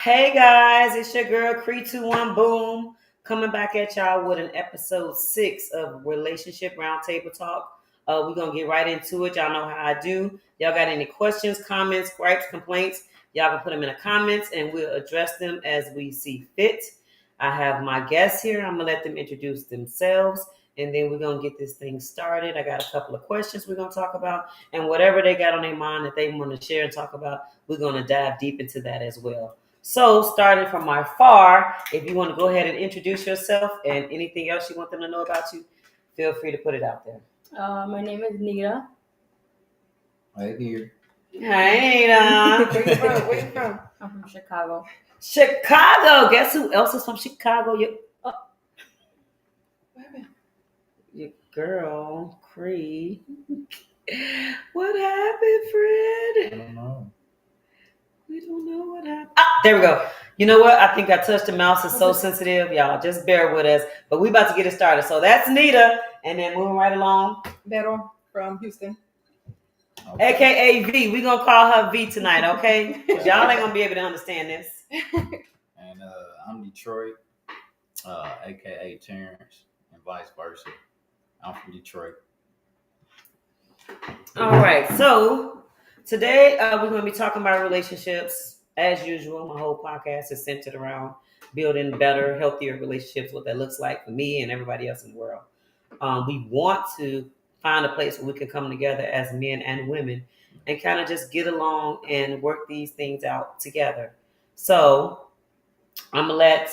Hey guys, it's your girl Cree21 Boom coming back at y'all with an episode 6 of Relationship Roundtable Talk. We're gonna get right into it. Y'all know how I do. Y'all got any questions, comments, gripes, complaints? Y'all can put them in the comments and we'll address them as we see fit. I have my guests here. I'm gonna let them introduce themselves and then we're gonna get this thing started. I got a couple of questions we're gonna talk about, and whatever they got on their mind that they want to share and talk about, we're gonna dive deep into that as well. So, starting from my far, if you want to go ahead and introduce yourself and anything else you want them to know about you, feel free to put it out there. My name is Nita. Right here. Hey, Where you from? Where you from? I'm from Chicago. Chicago. Guess who else is from Chicago? Your girl, Cree. What happened, I Fred? don't know. We don't know what happened. Ah, there we go. You know what? I think I touched the mouse. It's so sensitive. Y'all just bear with us. But we about to get it started. So that's Nita. And then moving right along. Vero from Houston. Okay. AKA V. We're going to call her V tonight, okay? Because y'all ain't going to be able to understand this. And I'm Detroit, aka Terrence, and vice versa. I'm from Detroit. All right. So today we're going to be talking about relationships. As usual, my whole podcast is centered around building better, healthier relationships, what that looks like for me and everybody else in the world. We want to find a place where we can come together as men and women and kind of just get along and work these things out together. So I'm gonna let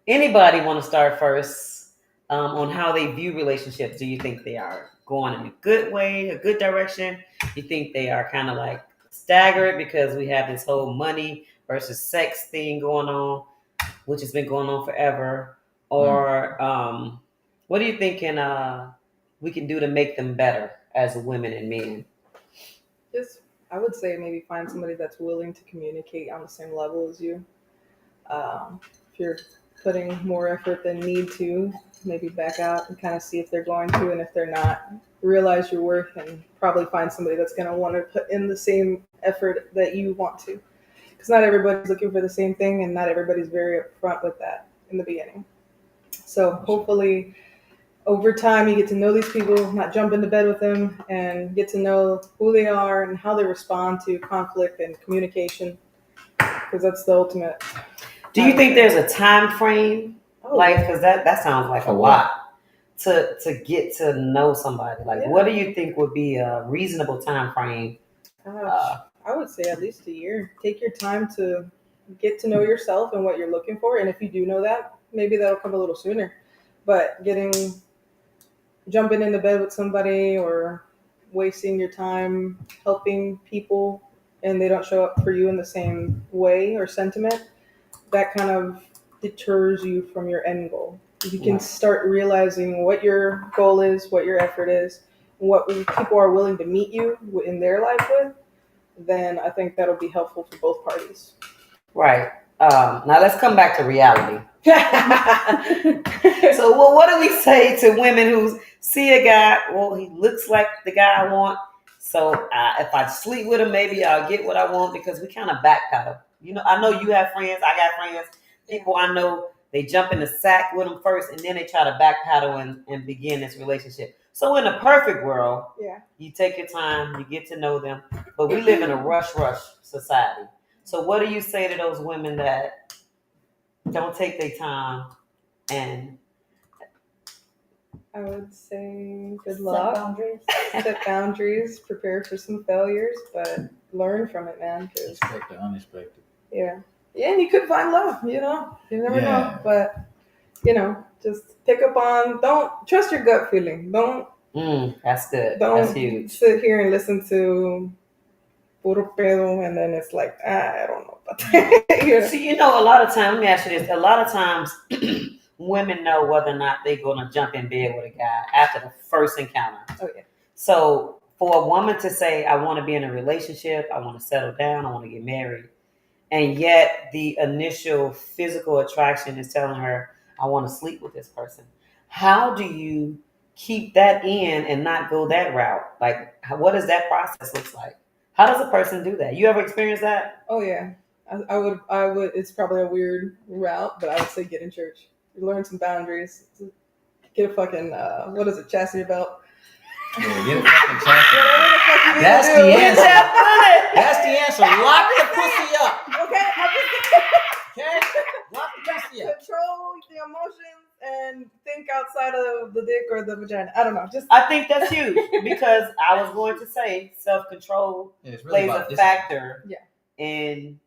anybody want to start first on how they view relationships. Do you think they are going in a good way, a good direction? You think they are kind of like staggered because we have this whole money versus sex thing going on, which has been going on forever? Or what do you think we can do to make them better as women and men? Just, I would say maybe find somebody that's willing to communicate on the same level as you. If you're putting more effort than need to, maybe back out and kind of see if they're going to, and if they're not, realize your worth and probably find somebody that's going to want to put in the same effort that you want to. Because not everybody's looking for the same thing, and not everybody's very upfront with that in the beginning. So hopefully over time you get to know these people, not jump into bed with them, and get to know who they are and how they respond to conflict and communication, because that's the ultimate. Do you think there's a time frame? Like, because that sounds like a lot to get to know somebody. Like, what do you think would be a reasonable time frame? I would say at least a year. Take your time to get to know yourself and what you're looking for, and if you do know that, maybe that'll come a little sooner. But jumping into bed with somebody or wasting your time helping people and they don't show up for you in the same way or sentiment, that kind of deters you from your end goal. If you can start realizing what your goal is, what your effort is, what people are willing to meet you in their life with, then I think that'll be helpful for both parties. Right. Now let's come back to reality. So, what do we say to women who see a guy? Well, he looks like the guy I want. So, if I sleep with him, maybe I'll get what I want, because we kind of backpedal. You know, I know you have friends. I got friends. People I know, they jump in the sack with them first, and then they try to backpedal and begin this relationship. So, in a perfect world, you take your time, you get to know them. But we live in a rush society. So, what do you say to those women that don't take their time? And I would say good luck. Set boundaries. Prepare for some failures, but learn from it, man. Expect the unexpected. Yeah, and you could find love. You never know. But just pick up on. Don't trust your gut feeling. Don't. That's good. Don't that's huge. Sit here and listen to puro pedo, and then it's like, I don't know about that. See, a lot of times, let me ask you this. A lot of times, women know whether or not they're going to jump in bed with a guy after the first encounter. Oh, yeah. So for a woman to say, I want to be in a relationship, I want to settle down, I want to get married, and yet the initial physical attraction is telling her, I want to sleep with this person. How do you keep that in and not go that route? Like, what does that process look like? How does a person do that? You ever experienced that? Oh, yeah. I would. It's probably a weird route, but I would say get in church. Learn some boundaries. Get a fucking what is it? Chastity belt. Yeah, get a fucking chastity. Whatever the fuck you need That's to the do. answer. That's the answer. Lock the pussy up. Okay, Okay? Lock the pussy up. control the emotions and think outside of the dick or the vagina. I don't know. Just I think that's huge because I was going to say self-control Yeah, it's really plays about a discipline. factor Yeah. in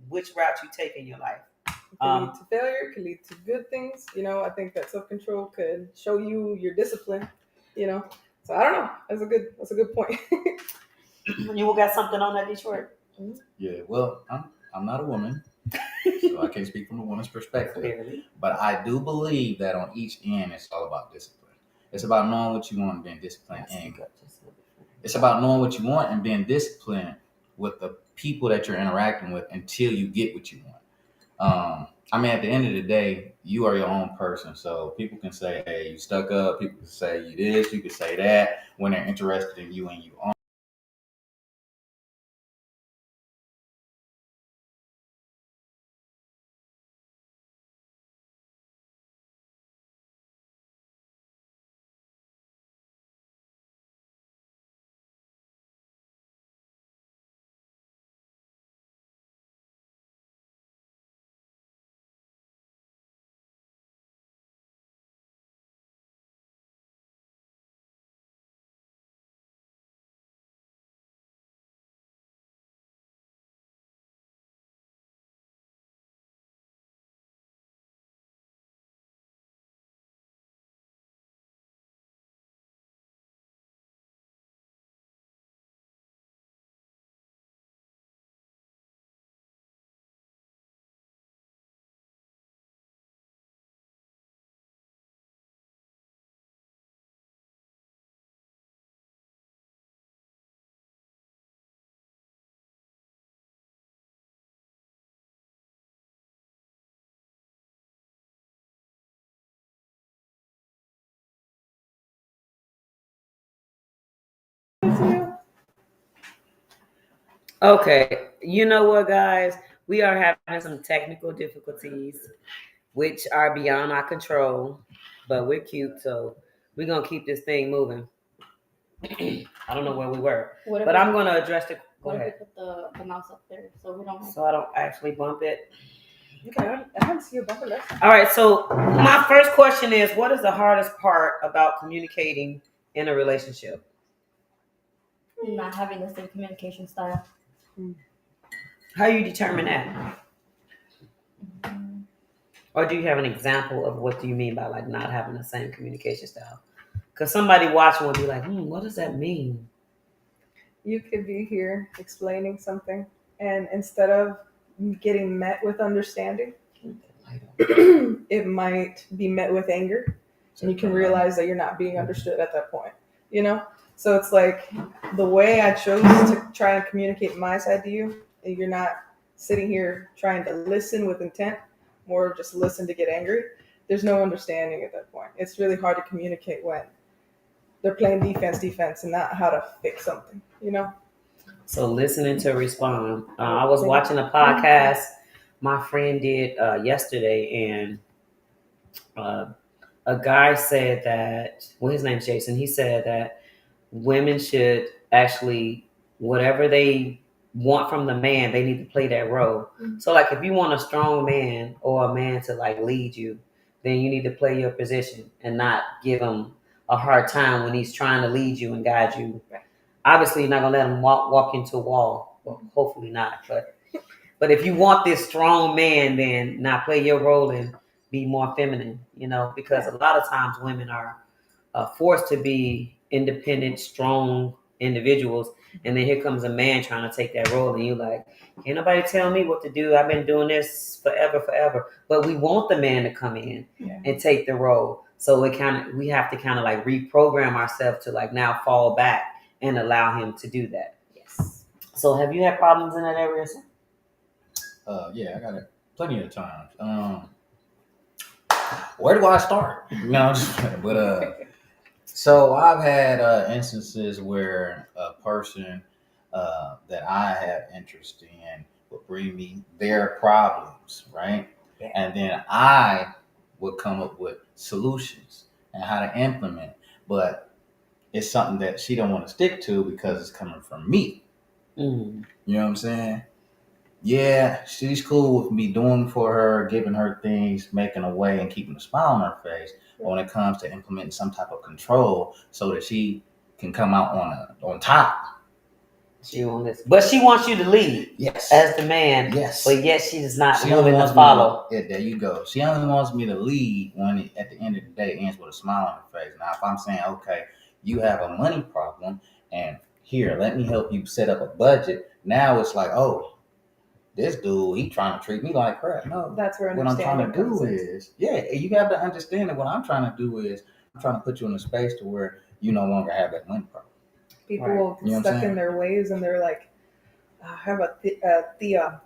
which route you take in your life. can lead to failure, can lead to good things. I think that self-control could show you your discipline. So I don't know. That's a good point. You got something on that, Detroit? Yeah, well, I'm not a woman, so I can't speak from a woman's perspective. Clearly. But I do believe that on each end, it's all about discipline. It's about knowing what you want and being disciplined. And it's about knowing what you want and being disciplined with the people that you're interacting with until you get what you want. At the end of the day, you are your own person. So people can say, hey, you stuck up. People can say you this, you can say that when they're interested in you and you own. Okay, you know what, guys? We are having some technical difficulties, which are beyond our control, but we're cute, so we're gonna keep this thing moving. I don't know where we were, but I'm gonna address it. Go What if ahead, we put the mouse up there so we don't? so I don't actually bump it. Okay, I didn't see you bumping that. All right, so my first question is, what is the hardest part about communicating in a relationship? Not having the same communication style. How you determine that? Or do you have an example of what do you mean by like not having the same communication style? Because somebody watching will be like, what does that mean? You could be here explaining something, and instead of getting met with understanding, it might be met with anger, and you can realize that you're not being understood at that point. So it's like the way I chose to try and communicate my side to you, and you're not sitting here trying to listen with intent, more just listen to get angry. There's no understanding at that point. It's really hard to communicate when they're playing defense and not how to fix something. So listening to respond. I was watching a podcast my friend did yesterday, and a guy said that, well, his name's Jason. He said that women should actually, whatever they want from the man, they need to play that role. So like if you want a strong man or a man to like lead you, then you need to play your position and not give him a hard time when he's trying to lead you and guide you. Obviously, you're not gonna let him walk into a wall. Well, hopefully not. But if you want this strong man, then now play your role and be more feminine. Because a lot of times women are forced to be independent, strong individuals, and then here comes a man trying to take that role, and you're like, can't nobody tell me what to do. I've been doing this forever. But we want the man to come in and take the role. So we have to kind of like reprogram ourselves to like now fall back and allow him to do that. Yes. So have you had problems in that area? Yeah, I got it plenty of times. Where do I start? No, so I've had instances where a person that I have interest in would bring me their problems, right? Yeah. And then I would come up with solutions and how to implement. But it's something that she don't want to stick to because it's coming from me. Mm. You know what I'm saying? Yeah, she's cool with me doing for her, giving her things, making a way, and keeping a smile on her face. But when it comes to implementing some type of control so that she can come out on top. She wants this, but she wants you to lead. Yes. As the man. Yes. But yet she is not She only willing wants to follow. yeah, there you go. She only wants me to lead when it, at the end of the day, ends with a smile on her face. Now, if I'm saying, okay, you have a money problem, and here, let me help you set up a budget. Now it's like, oh, this dude, he trying to treat me like crap. No, That's where what I'm trying to do understanding comes in. is, yeah, you have to understand that what I'm trying to do is, I'm trying to put you in a space to where you no longer have that money problem. People Right. will You know what I'm stuck saying? in their ways, and they're like, I have a Thea,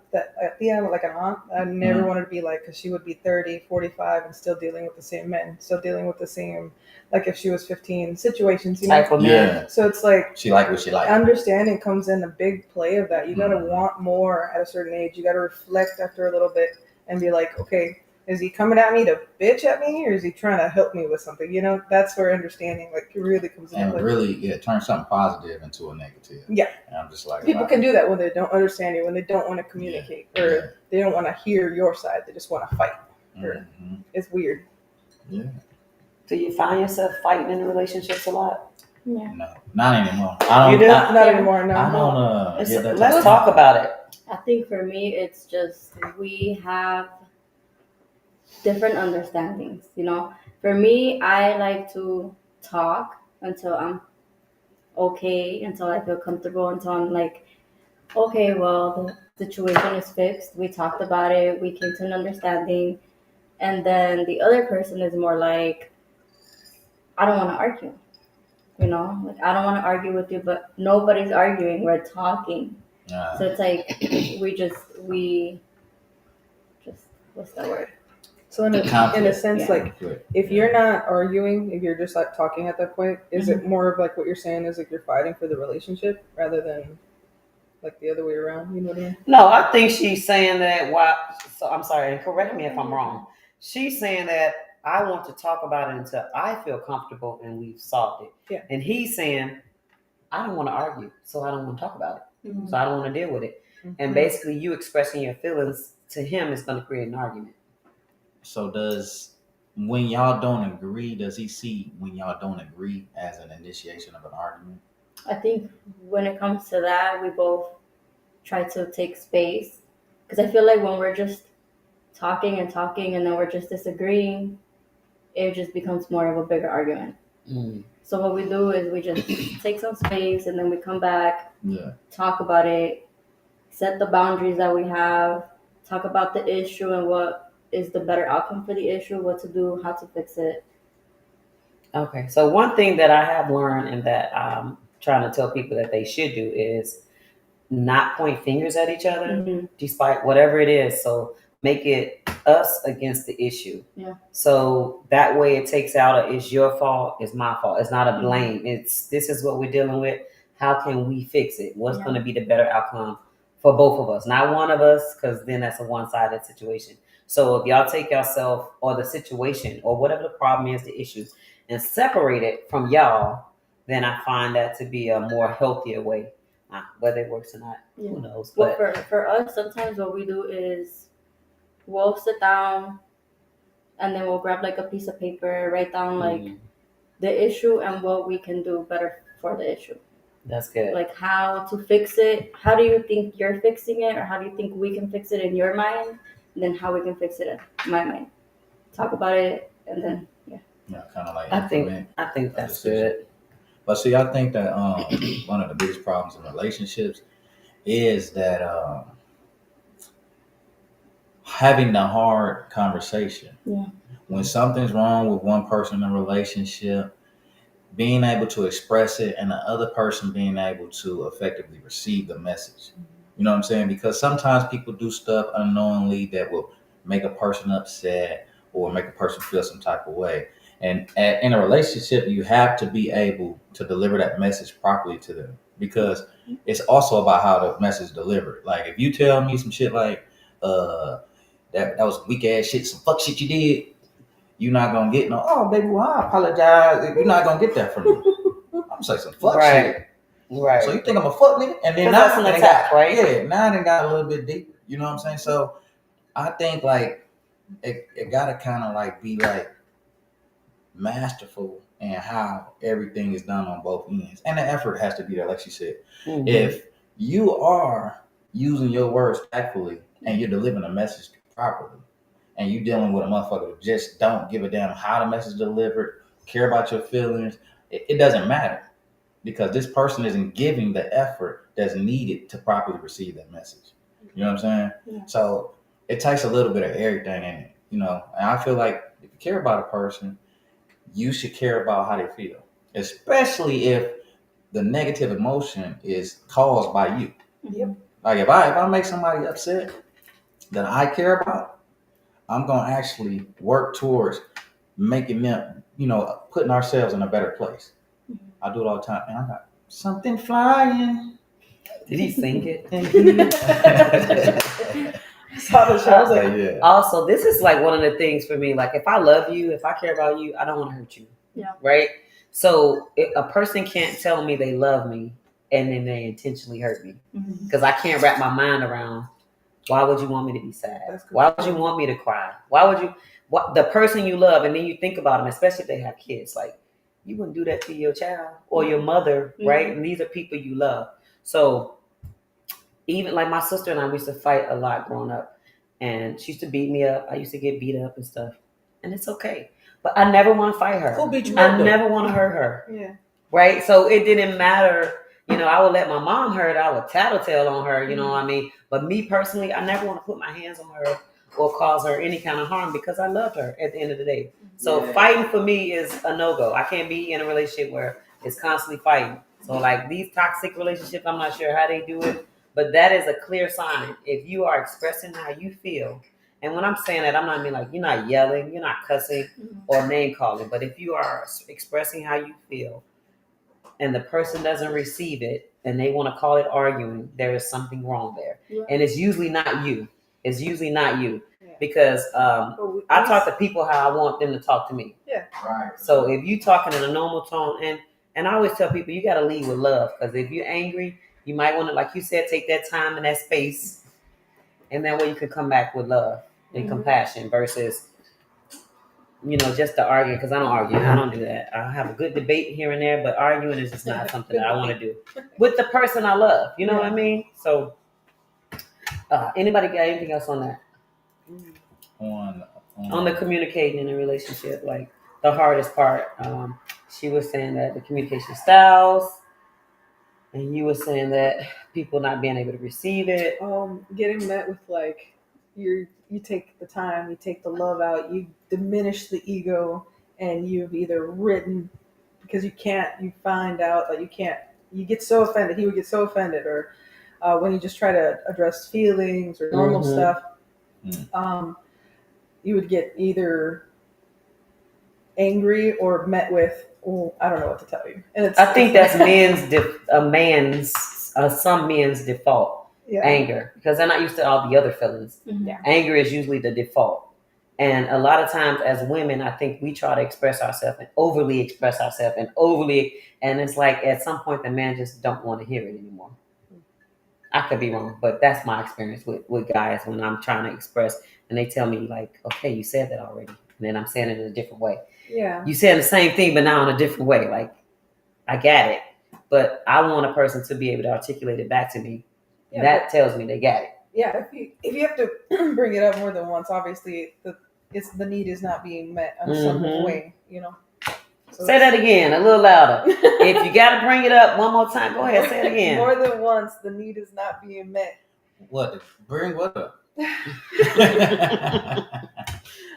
like an aunt. I never Mhm. wanted to be like, because she would be 30, 45, and still dealing with the same men, still dealing with the same, like if she was 15, situations, you know? Type of man. Yeah, So it's like, she like what she like. understanding comes in a big play of that. You got to Mhm. want more at a certain age. You got to reflect after a little bit and be like, okay, is he coming at me to bitch at me, or is he trying to help me with something? You know, that's where understanding like really comes into And play. really, yeah, turn something positive into a negative. Yeah. And I'm just like, People wow. can do that when they don't understand you, when they don't want to communicate, or Yeah. they don't want to hear your side. They just want to fight. Mhm. It's weird. Yeah. Do you find yourself fighting in relationships a lot? Yeah. No, not anymore. I don't. You do? I, Not Yeah. anymore. No. I don't. Let's, Get that let's type of- talk about it. I think for me, it's just we have different understandings. You know, for me, I like to talk until I'm okay, until I feel comfortable, until I'm like, okay, well, the situation is fixed. We talked about it. We came to an understanding. And then the other person is more like, I don't want to argue. You know, like I don't want to argue with you, but nobody's arguing. We're talking. So it's like we just what's that word? So in a Conflict. sense, Yeah. like if you're not arguing, if you're just like talking at that point, is Mm-hmm. it more of like what you're saying is like you're fighting for the relationship rather than like the other way around? You know what I mean? No, I think she's saying that so I'm sorry, and correct me if I'm wrong. She's saying that I want to talk about it until I feel comfortable and we've solved it. Yeah. And he's saying, I don't want to argue, so I don't want to talk about it. Mm-hmm. So I don't want to deal with it. Mhm. And basically you expressing your feelings to him is going to create an argument. So when y'all don't agree, does he see when y'all don't agree as an initiation of an argument? I think when it comes to that, we both try to take space because I feel like when we're just talking and talking and then we're just disagreeing, it just becomes more of a bigger argument. Mm. So what we do is we just take some space and then we come back, Yeah. talk about it, set the boundaries that we have, talk about the issue and what is the better outcome for the issue, what to do, how to fix it. Okay, so one thing that I have learned and that I'm trying to tell people that they should do is not point fingers at each other, Mm-hmm. despite whatever it is. So make it us against the issue. Yeah. So that way it takes out it's your fault, it's my fault. It's not a Mhm. blame. It's this is what we're dealing with. How can we fix it? What's Yeah. going to be the better outcome for both of us? Not one of us, because then that's a one-sided situation. So if y'all take yourself or the situation or whatever the problem is, the issue, and separate it from y'all, then I find that to be a more healthier way. Whether it works or not, who knows? Well, But for us, sometimes what we do is we'll sit down and then we'll grab like a piece of paper, write down like the issue and what we can do better for the issue. That's good. Like how to fix it. How do you think you're fixing it, or how do you think we can fix it in your mind? And then how we can fix it in my mind. Talk about it, and then Yeah, kind of like I think implement that's decision. good. But see, I think that one of the biggest problems in relationships is that having the hard conversation. Yeah. When something's wrong with one person in a relationship, being able to express it and the other person being able to effectively receive the message. You know what I'm saying? Because sometimes people do stuff unknowingly that will make a person upset or make a person feel some type of way. And in a relationship, you have to be able to deliver that message properly to them. because it's also about how the message is delivered. Like if you tell me some shit like that was weak ass shit, some fuck shit you did, you're not gonna get no, oh baby, well I apologize. You're not gonna get that from me. I'm gonna say some fuck shit. Right. So you think I'm a fuck nigga? And then that's an attack, right? Yeah, now it got a little bit deeper. You know what I'm saying? So I think like it gotta kind of like be like masterful in how everything is done on both ends, and the effort has to be there, like she said. Mm-hmm. If you are using your words tactfully and you're delivering a message properly, and you dealing with a motherfucker who just don't give a damn how the message is delivered, care about your feelings, it doesn't matter because this person isn't giving the effort that's needed to properly receive that message. You know what I'm saying? Yeah. So it takes a little bit of everything in it, you know. And I feel like if you care about a person, you should care about how they feel, especially if the negative emotion is caused by you. Yep. Like if I make somebody upset that I care about, I'm gonna actually work towards making them, you know, putting ourselves in a better place. I do it all the time, and I got something flying. Did he sing it? Saw the show. I was like, yeah. Also, this is like one of the things for me. Like, if I love you, if I care about you, I don't want to hurt you. Yeah. Right? So, a person can't tell me they love me and then they intentionally hurt me. Because I can't wrap my mind around, why would you want me to be sad? Why would you want me to cry? Why would you, the person you love, and then you think about them, especially if they have kids, like, you wouldn't do that to your child or your mother, right? And these are people you love. So, even like my sister and I, we used to fight a lot growing up, and she used to beat me up. I used to get beat up and stuff, and it's okay. But I never want to fight her. Who beat you I up, though? never want to hurt her. yeah. Right? So it didn't matter. You know, I would let my mom hurt. I would tattletale on her. You know what I mean? But me personally, I never want to put my hands on her or cause her any kind of harm because I loved her at the end of the day. So fighting for me is a no-go. I can't be in a relationship where it's constantly fighting. So like these toxic relationships, I'm not sure how they do it. But that is a clear sign. If you are expressing how you feel, and when I'm saying that, I'm not mean like you're not yelling, you're not cussing or name calling, but if you are expressing how you feel and the person doesn't receive it and they want to call it arguing, there is something wrong there. Yeah. And it's usually not you. It's usually not you. Yeah. Because I talk to people how I want them to talk to me. Yeah. Right. So if you talking in a normal tone, and I always tell people you got to lead with love, because if you're angry, you might want to, like you said, take that time and that space, and that way you can come back with love and compassion versus, you know, just the arguing. Because I don't argue. I don't do that. I have a good debate here and there, but arguing is just not something that I want to do with the person I love. You know what I mean? So, anybody got anything else on that? On the communicating in a relationship, like the hardest part. She was saying that the communication styles. And you were saying that people not being able to receive it. Getting met with like you take the time, you take the love out, you diminish the ego, and you've either written because you find out that you can't. You get so offended. He would get so offended, or when you just try to address feelings or normal stuff, you would get either angry or met with, "Oh, I don't know what to tell you." And I think that's some men's default, anger, because they're not used to all the other feelings. Yeah. Anger is usually the default. And a lot of times as women, I think we try to express ourselves and overly express ourselves and it's like at some point the man just don't want to hear it anymore. I could be wrong, but that's my experience with guys when I'm trying to express and they tell me like, okay, you said that already. And then I'm saying it in a different way. Yeah. You said the same thing, but now in a different way. Like, I got it. But I want a person to be able to articulate it back to me. Yeah, that tells me they got it. Yeah, if you have to bring it up more than once, obviously the need is not being met in some way, you know. So say that again, a little louder. If you got to bring it up one more time, go ahead, say it again. More than once, the need is not being met. What? Bring what up?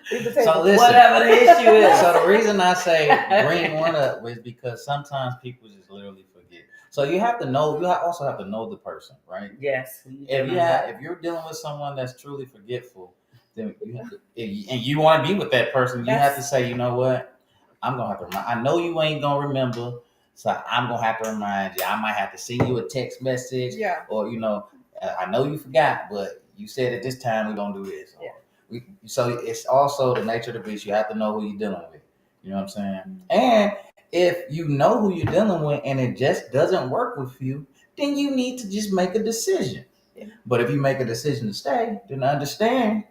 So listen, whatever the issue is. So the reason I say bring one up is because sometimes people just literally forget. So you have to know. You also have to know the person, right? Yes. If you're dealing with someone that's truly forgetful, then you have to, and you want to be with that person, you have to say, you know what? I'm gonna have to remind. I know you ain't gonna remember, So I'm gonna have to remind you. I might have to send you a text message, Yeah. or I know you forgot, but you said at this time we're gonna do this. Yeah. So it's also the nature of the beast. You have to know who you're dealing with. You know what I'm saying? And if you know who you're dealing with and it just doesn't work with you, then you need to just make a decision. Yeah. But if you make a decision to stay, then understand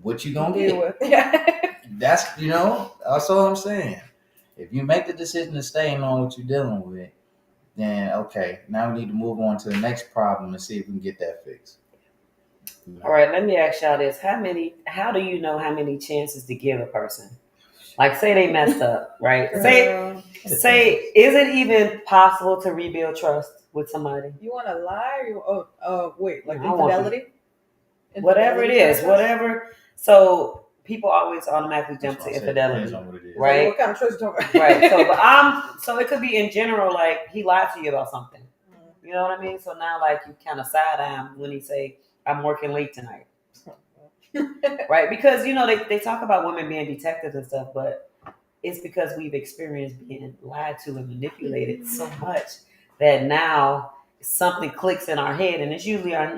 what you're gonna Deal get. with. Yeah. That's that's all I'm saying. If you make the decision to stay and know what you're dealing with, then okay, now we need to move on to the next problem and see if we can get that fixed. All right, let me ask y'all this. How do you know how many chances to give a person? Like, say they messed up, right? Say, is it even possible to rebuild trust with somebody? You want to lie? Or wait, like I want infidelity? Whatever it is, whatever. So people always automatically jump to That's what I said. infidelity, Depends on what it is. right? What kind of trust you talking about? Right. So it could be in general, like he lied to you about something. You know what I mean? So now, like, you kind of side eye him when he say, "I'm working late tonight," right? Because they talk about women being detectives and stuff, but it's because we've experienced being lied to and manipulated so much that now something clicks in our head, and it's usually our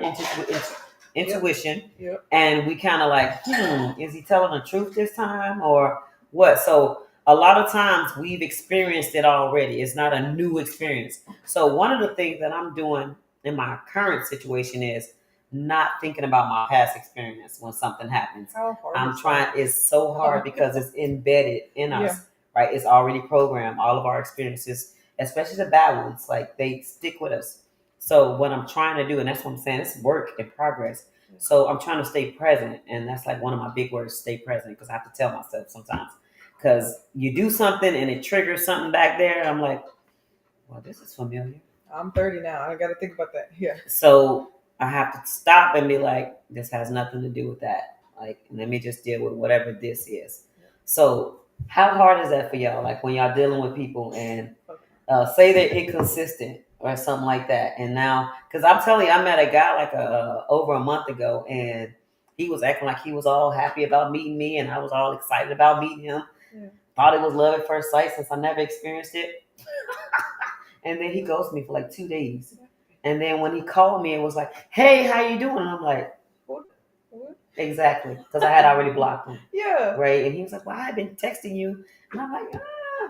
intuition, Yep. and we kind of like, is he telling the truth this time or what? So a lot of times we've experienced it already. It's not a new experience. So one of the things that I'm doing in my current situation is not thinking about my past experience when something happens. How hard I'm is trying. that? It's so hard because it's embedded in us, Yeah. right? It's already programmed. All of our experiences, especially the bad ones, like they stick with us. So what I'm trying to do, and that's what I'm saying, it's work in progress. So I'm trying to stay present, and that's like one of my big words, stay present, because I have to tell myself sometimes, because you do something and it triggers something back there, and I'm like, well, this is familiar. I'm 30 now. I got to think about that. Yeah. So I have to stop and be like, this has nothing to do with that. Like, let me just deal with whatever this is. So how hard is that for y'all? Like when y'all dealing with people and say they're inconsistent or something like that. And now, because I'm telling you, I met a guy like over a month ago, and he was acting like he was all happy about meeting me, and I was all excited about meeting him. Yeah. Thought it was love at first sight since I never experienced it. And then he ghosted me for like 2 days. And then when he called me and was like, hey, how you doing? And I'm like, What? exactly. Because I had already blocked him. Yeah. Right. And he was like, well, I've been texting you. And I'm like,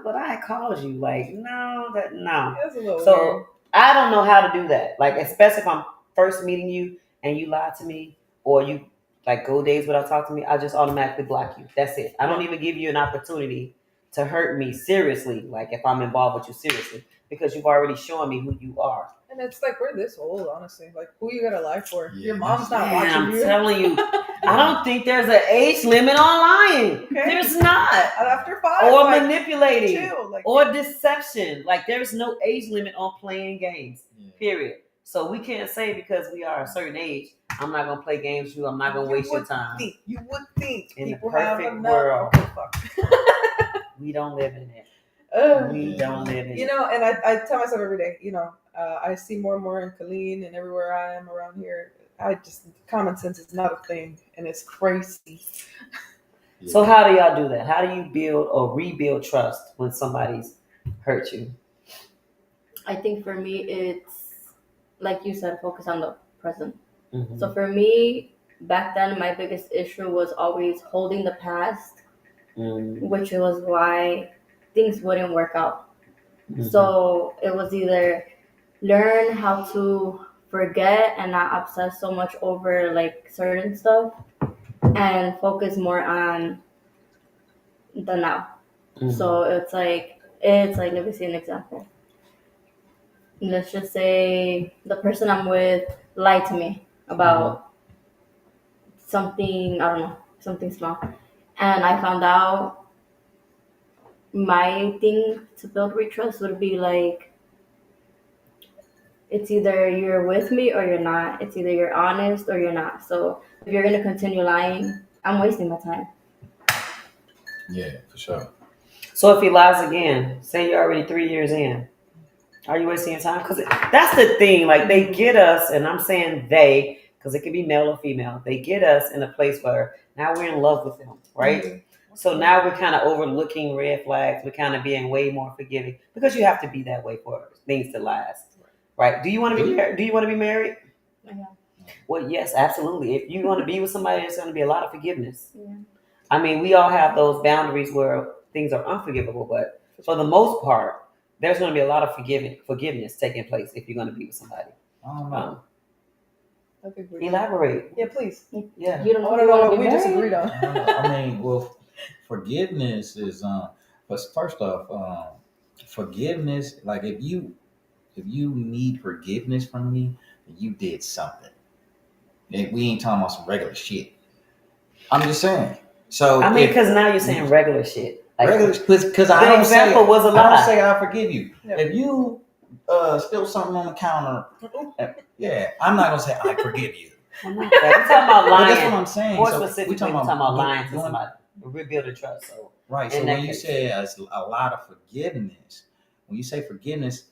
but I called you. Like, no. That's a little So weird. I don't know how to do that. Like, especially if I'm first meeting you and you lie to me, or you like go days without talking to me, I just automatically block you. That's it. I don't even give you an opportunity to hurt me seriously. Like if I'm involved with you seriously, because you've already shown me who you are. And it's like, we're this old, honestly. Like, who you gotta lie for? Yeah, Your mom's not Man, watching I'm you. telling you, I don't think there's an age limit on lying. Okay. There's not. After 5, Or like, manipulating. chill. Like, Or deception. Like there's no age limit on playing games. Period. So we can't say because we are a certain age, I'm not gonna play games with you. I'm not gonna waste your time. You would think In the people have perfect enough. world. Okay, fuck. We don't live in it. We don't live in it. And I tell myself every day, I see more and more in Colleen and everywhere I am around here. Common sense is not a thing, and it's crazy. So how do y'all do that? How do you build or rebuild trust when somebody's hurt you? I think for me, it's like you said, focus on the present. Mm-hmm. So for me, back then, my biggest issue was always holding the past, which was why things wouldn't work out. Mm-hmm. So it was either learn how to forget and not obsess so much over like certain stuff, and focus more on the now. Mm-hmm. So it's like let me see an example. Let's just say the person I'm with lied to me about something, I don't know, something small. And I found out my thing to build trust would be like, it's either you're with me or you're not. It's either you're honest or you're not. So if you're going to continue lying, I'm wasting my time. Yeah, for sure. So if he lies again, say you're already 3 years in, are you wasting your time? Because that's the thing. Like they get us, and I'm saying they, because it can be male or female. They get us in a place where now we're in love with them, right? Mm-hmm. So now we're kind of overlooking red flags. We're kind of being way more forgiving because you have to be that way for things to last, right? Do you want to be married? Do you want to be married? Yeah. Well, yes, absolutely. If you want to be with somebody, there's going to be a lot of forgiveness. Yeah. I mean, we all have those boundaries where things are unforgivable, but for the most part, there's going to be a lot of forgiveness taking place if you're going to be with somebody. I don't know. I think we Elaborate. Yeah, please. Yeah. You don't I know want to know what we married? disagreed on. I don't know. I mean, well, forgiveness is but first off, forgiveness, like if you need forgiveness from me, you did something. And we ain't talking about some regular shit. I'm just saying. So I mean, because now you're saying regular shit. Like, regular, because I the don't example was a I lie. don't say I forgive you. Yeah. If you spill something on the counter, yeah, I'm not gonna say I forgive you. I'm not that. We're talking about But lying. that's what I'm saying. More So specifically, we're talking about lying to doing- somebody. Rebuilding trust. So Right. in So that when you case. say a lot of forgiveness, when you say forgiveness,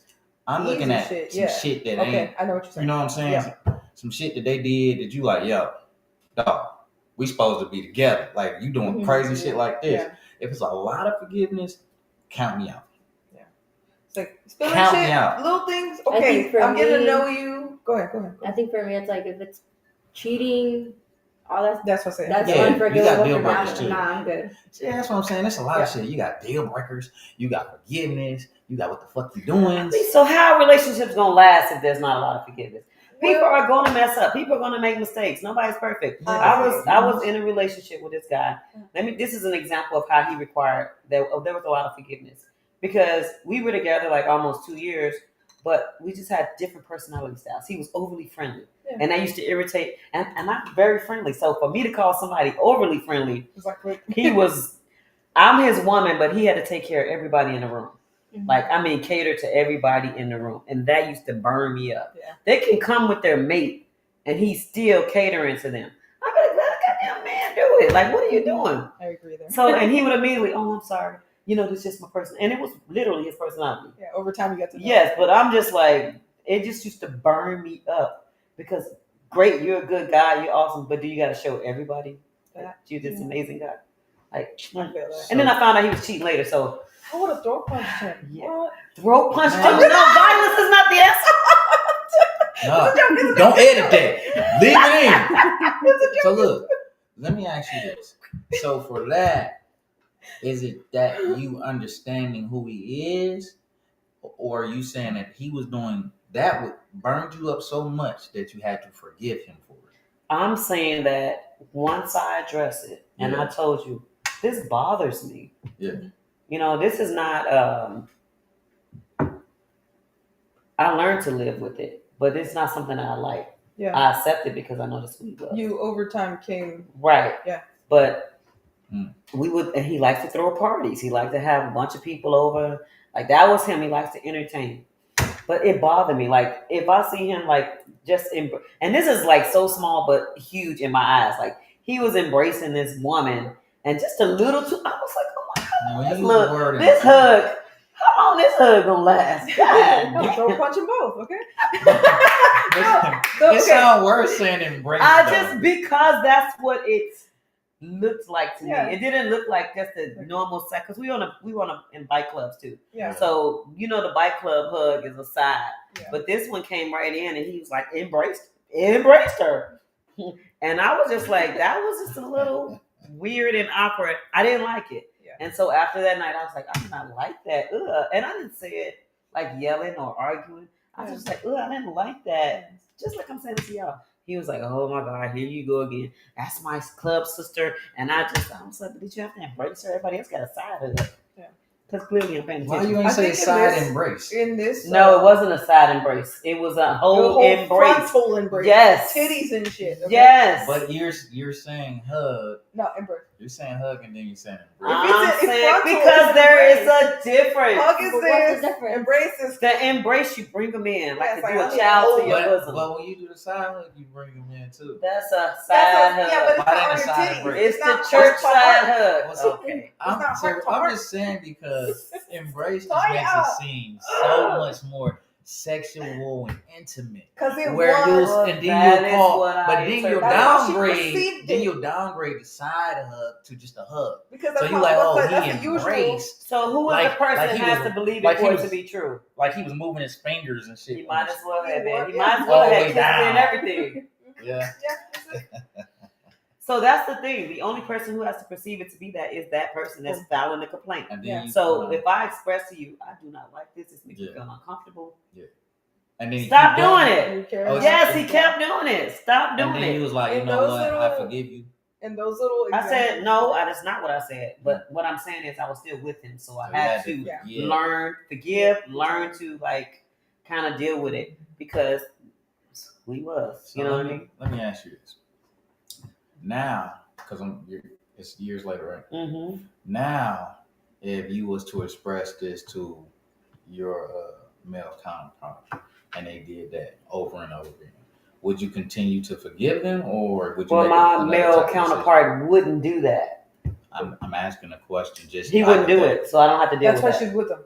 I'm Easy looking at shit, some yeah. shit that Okay, ain't. I know what you're saying. You know what I'm saying? Yeah. Some shit that they did that you like, yo, dog, we supposed to be together. Like you doing Mhm. crazy shit like this. Yeah. If it's a lot of forgiveness, count me out. It's like spilling Count me shit, out. little things. I Okay, think for I'm getting to me- know you. Go ahead. I think for me, it's like if it's cheating, all that. That's what I said. That's Yeah, you got unforgivable deal for me. breakers, too. Nah, I'm good. Yeah, that's what I'm saying. There's a lot of shit. You got deal breakers. You got forgiveness. You got what the fuck you doing. So how are relationships gonna last if there's not a lot of forgiveness? People are gonna mess up. People are gonna make mistakes. Nobody's perfect. Yeah. I was in a relationship with this guy. This is an example of how he required that there was a lot of forgiveness because we were together like almost 2 years, but we just had different personality styles. He was overly friendly, and that used to irritate. And I'm very friendly, so for me to call somebody overly friendly, It's like, he was. I'm his woman, but he had to take care of everybody in the room. Like, I mean, cater to everybody in the room. And that used to burn me up. Yeah. They can come with their mate and he's still catering to them. I'm like, let a goddamn man do it. Like, what are you doing? I agree there. So, and he would immediately, oh, I'm sorry. You know, this is just my person. And it was literally his personality. Yeah, over time you got to know. Yes, but I'm just like, it just used to burn me up because, great, you're a good guy, you're awesome, but do you got to show everybody that you're this amazing guy? Like, I feel that. and then I found out he was cheating later, so. I would have throat punched him. Yeah. What? Throat punch. Man. No, violence is not the answer. No, don't edit that. Leave it in. So look, let me ask you this. So for that, is it that you understanding who he is, or are you saying that he was doing that would burned you up so much that you had to forgive him for it? I'm saying that once I address it, and I told you, this bothers me. Yeah. You know, this is not. I learned to live with it, but it's not something that I like. Yeah. I accept it because I know the sweet love. You over time came. Right. Yeah. But we would, and he liked to throw parties. He liked to have a bunch of people over. Like, that was him. He likes to entertain. But it bothered me. Like, if I see him, like, and this is, like, so small but huge in my eyes. Like, he was embracing this woman, and just a little too, I was like, oh my God, this hug. How long this hug gonna last? God. Throw punch them both, okay? It sounds worse saying embrace. Because that's what it looked like to me. Yeah. It didn't look like just a normal sex, because we were in bike clubs too. Yeah. So you know the bike club hug is a side, Yeah. but this one came right in, and he was like embraced her, and I was just like, that was just a little weird and awkward. I didn't like it. Yeah. And so after that night, I was like, I'm not like that. Ugh. And I didn't say it like yelling or arguing. I was just like, ugh, I didn't like that. Just like I'm saying to y'all. He was like, oh my God, here you go again. That's my club sister. And I was like, did you have to embrace her? Everybody else got a side of it. Yeah. Because clearly I'm paying attention. Why you ain't say side embrace? In this. No, it wasn't a side embrace. It was a whole embrace. Frontal embrace. Yes. Titties and shit. Okay? Yes. But you're saying hug. No, embrace. You're saying hug and then you're saying embrace. I'm saying frontal, because it's there is embrace. a difference. Hug is But what's this. the difference? Embrace is. The embrace, you bring them in like Yeah, to it's do like, a child to your But bosom. when you do the side hug, you bring them in too. That's a That's side hug. yeah, but it's Why not didn't on the your side titties. embrace? It's the not church heart to heart. side hug. Well, Okay. not heart to I'm heart. just saying because embrace just Sorry, makes it seem so much more sexual and intimate. Because it Where was. you'll and then That you'll is call, what I but then you'll interpret. That's how she downgrade. perceived Then it. you'll downgrade the side hug to just a hug. Because So that's you how, like, oh, that's he the usual. embraced. So who is Like- the person like he has was- to believe like it he for it was- to be true? Like he was moving his fingers and shit. He might as well have been. He Yeah. might as well All have the had way kissed and down. everything. Yeah. Yeah, that's it. So that's the thing. The only person who has to perceive it to be that is that person that's filing the complaint. And then Yeah. you, So if I express to you, I do not like this. This makes me Yeah. feel uncomfortable. and then you Stop keep doing going, it. You care Oh, about Yes, it. he kept doing it. Stop and doing then you it. was like, you And know those what? I little- forgive you. And those little I said examples- no. That's not what I said. But what I'm saying is, I was still with him, so I So had to you Yeah. learn, forgive, learn to like kind of deal with it because we was. So You know let what I me, mean? Let me ask you this. Now, because it's years later, right? Mm-hmm. Now, if you was to express this to your male counterpart and they did that over and over again, would you continue to forgive them, or would you? Well, make my another male type of counterpart wouldn't do that. decision? I'm asking a question. Just He wouldn't do it, so I don't have to deal That's with why that. she's with him.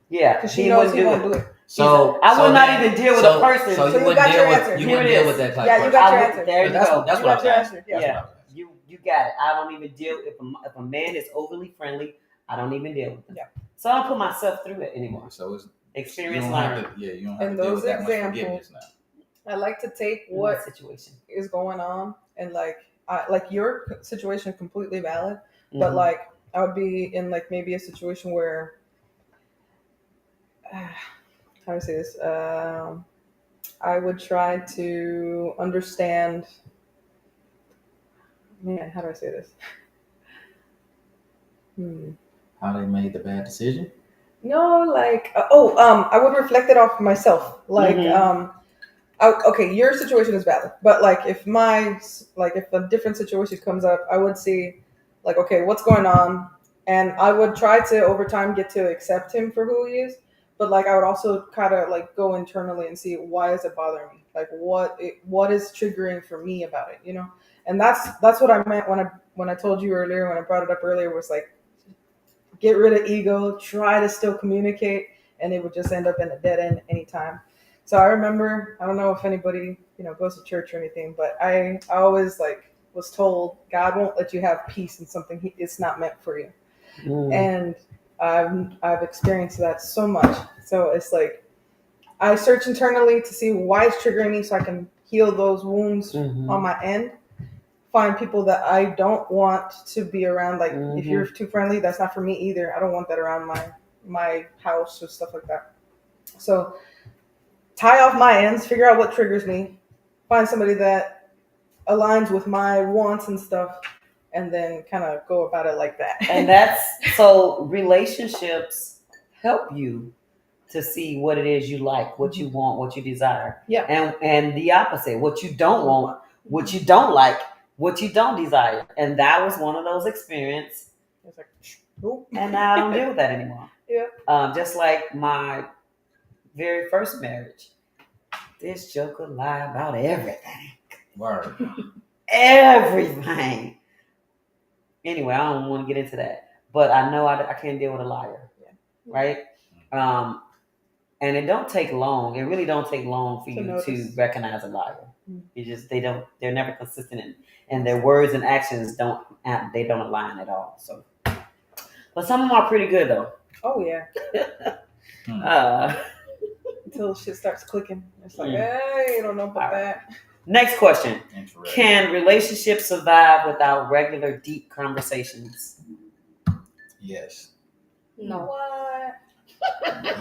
Yeah, Because she he knows wouldn't he do won't it. do it. So I would so not then- even deal with so- a person. So So you you wouldn't got your deal with answer. you Here wouldn't it deal is. with that type. Yeah, of you person. got your I would- answer. There you That's go. that's You what got I'm your asking. answer. Yeah. Yeah. That's what I'm asking. You got it. I don't even deal if a man is overly friendly. I don't even deal with them. Yeah. So I don't put myself through it anymore. So it's you Experience don't learned. have to, you don't have And to deal those with that much examples- forgiveness now. I like to take in that what situation. is going on and like your situation completely valid, but Mhm. like I would be in like maybe a situation where how do I say this? I would try to understand. Man, how do I say this? How they made the bad decision? No, like I would reflect it off myself. Like Mhm. okay, your situation is valid, but like if a different situation comes up, I would see like, okay, what's going on, and I would try to over time get to accept him for who he is, but like I would also kind of like go internally and see why is it bothering me, like what is triggering for me about it, you know, and that's what I meant when I told you earlier, when I brought it up earlier, was like get rid of ego, try to still communicate, and it would just end up in a dead end anytime. So I remember, I don't know if anybody, goes to church or anything, but I always was told God won't let you have peace in something it's not meant for you. Mm. And I've experienced that so much. So it's like I search internally to see why it's triggering me so I can heal those wounds Mhm. on my end. Find people that I don't want to be around. Like if you're too friendly, that's not for me either. I don't want that around my house or stuff like that. So tie off my ends, figure out what triggers me, find somebody that aligns with my wants and stuff, and then kind of go about it like that. And that's so relationships help you to see what it is you like, what you want, what you desire. Yeah. And the opposite, what you don't want, what you don't like, what you don't desire. And that was one of those experiences. It's like, nope. And now I don't deal with that anymore. Yeah. Just like my very first marriage. This joker lie about everything. Word. Everything. Anyway, I don't want to get into that. But I know I can't deal with a liar. Yeah. Right? And it don't take long. It really don't take long for To you notice. to recognize a liar. Mm. It just they're never consistent and their words and actions don't align at all. So but some of them are pretty good though. Oh yeah. Until shit starts clicking. It's like, hey, you don't know about that. Next question. Interesting. Can relationships survive without regular deep conversations? Yes. No. What?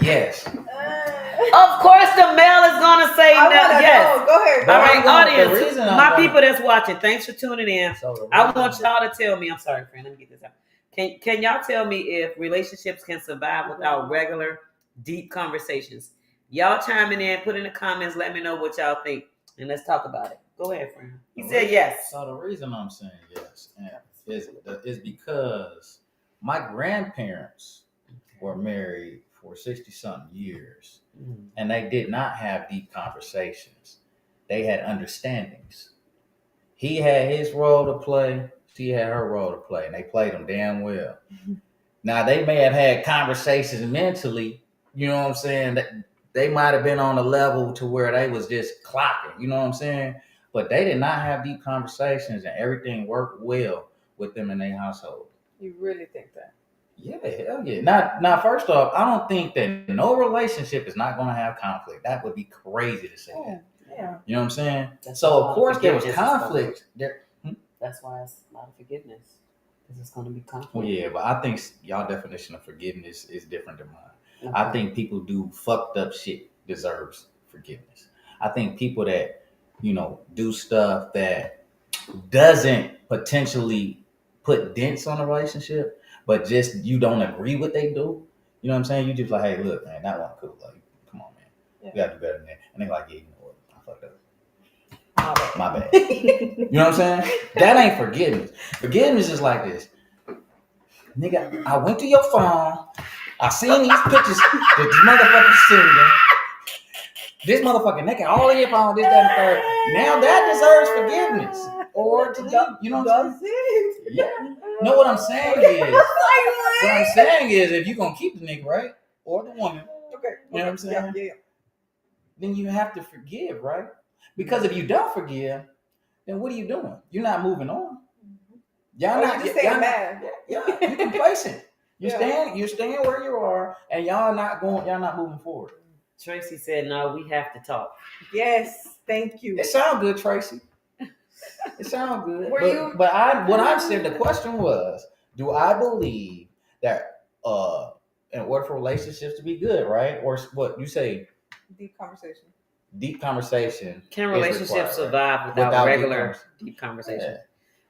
Yes. Of course the male is gonna say I no. wanna Yes. know. Go ahead. But All I'm right, going- the audience, reason I'm my going- people that's watching, thanks for tuning in. So the I reason- want y'all to tell me, I'm sorry, friend, let me get this out. Can y'all tell me if relationships can survive without regular, deep conversations? Y'all chiming in, put in the comments, let me know what y'all think, and let's talk about it. Go ahead, friend. He said yes. So the reason I'm saying yes is because my grandparents were married for 60-something years, and they did not have deep conversations. They had understandings. He had his role to play. She had her role to play, and they played them damn well. Now, they may have had conversations mentally, you know what I'm saying, that they might have been on a level to where they was just clocking, you know what I'm saying? But they did not have deep conversations and everything worked well with them in their household. You really think that? Yeah, hell yeah. Now, first off, I don't think that no relationship is not going to have conflict. That would be crazy to say that. Yeah. You know what I'm saying? That's So, why a of lot course, there was forgiveness is conflict. There. That's why it's a lot of forgiveness. Because it's going to be conflict. Well, yeah, but I think y'all definition of forgiveness is different than mine. Okay. I think people do fucked up shit deserves forgiveness. I think people that, do stuff that doesn't potentially put dents on a relationship, but just you don't agree what they do. You know what I'm saying? You just like, hey, look, man, that wasn't cool. Like, come on, man. Yeah. We gotta do better than that. And they like, yeah, you know what? I fucked up. My bad. My bad. You know what I'm saying? That ain't forgiveness. Forgiveness is like this. Nigga, I went to your phone. I seen these pictures that this motherfucker sending. This motherfucker naked all in your phone, this, that, and third. Now that deserves forgiveness. Or to leave. You know what I'm saying? Yeah. No, what I'm saying is if you're gonna keep the nigga, right? Or the woman. Okay. You know what I'm saying? Yeah. Then you have to forgive, right? Because if you don't forgive, then what are you doing? You're not moving on. Y'all not just staying mad. Yeah, you're complacent. You're Yeah. staying where you are, and y'all not moving forward. Tracy said, no, we have to talk. Yes, thank you. It sounds good, Tracy. It sounds good. What I said, the question was, do I believe that in order for relationships to be good, right? Or what you say, Deep conversation. deep conversation. Can is relationships required, survive right? without deep regular deep conversation? Yeah.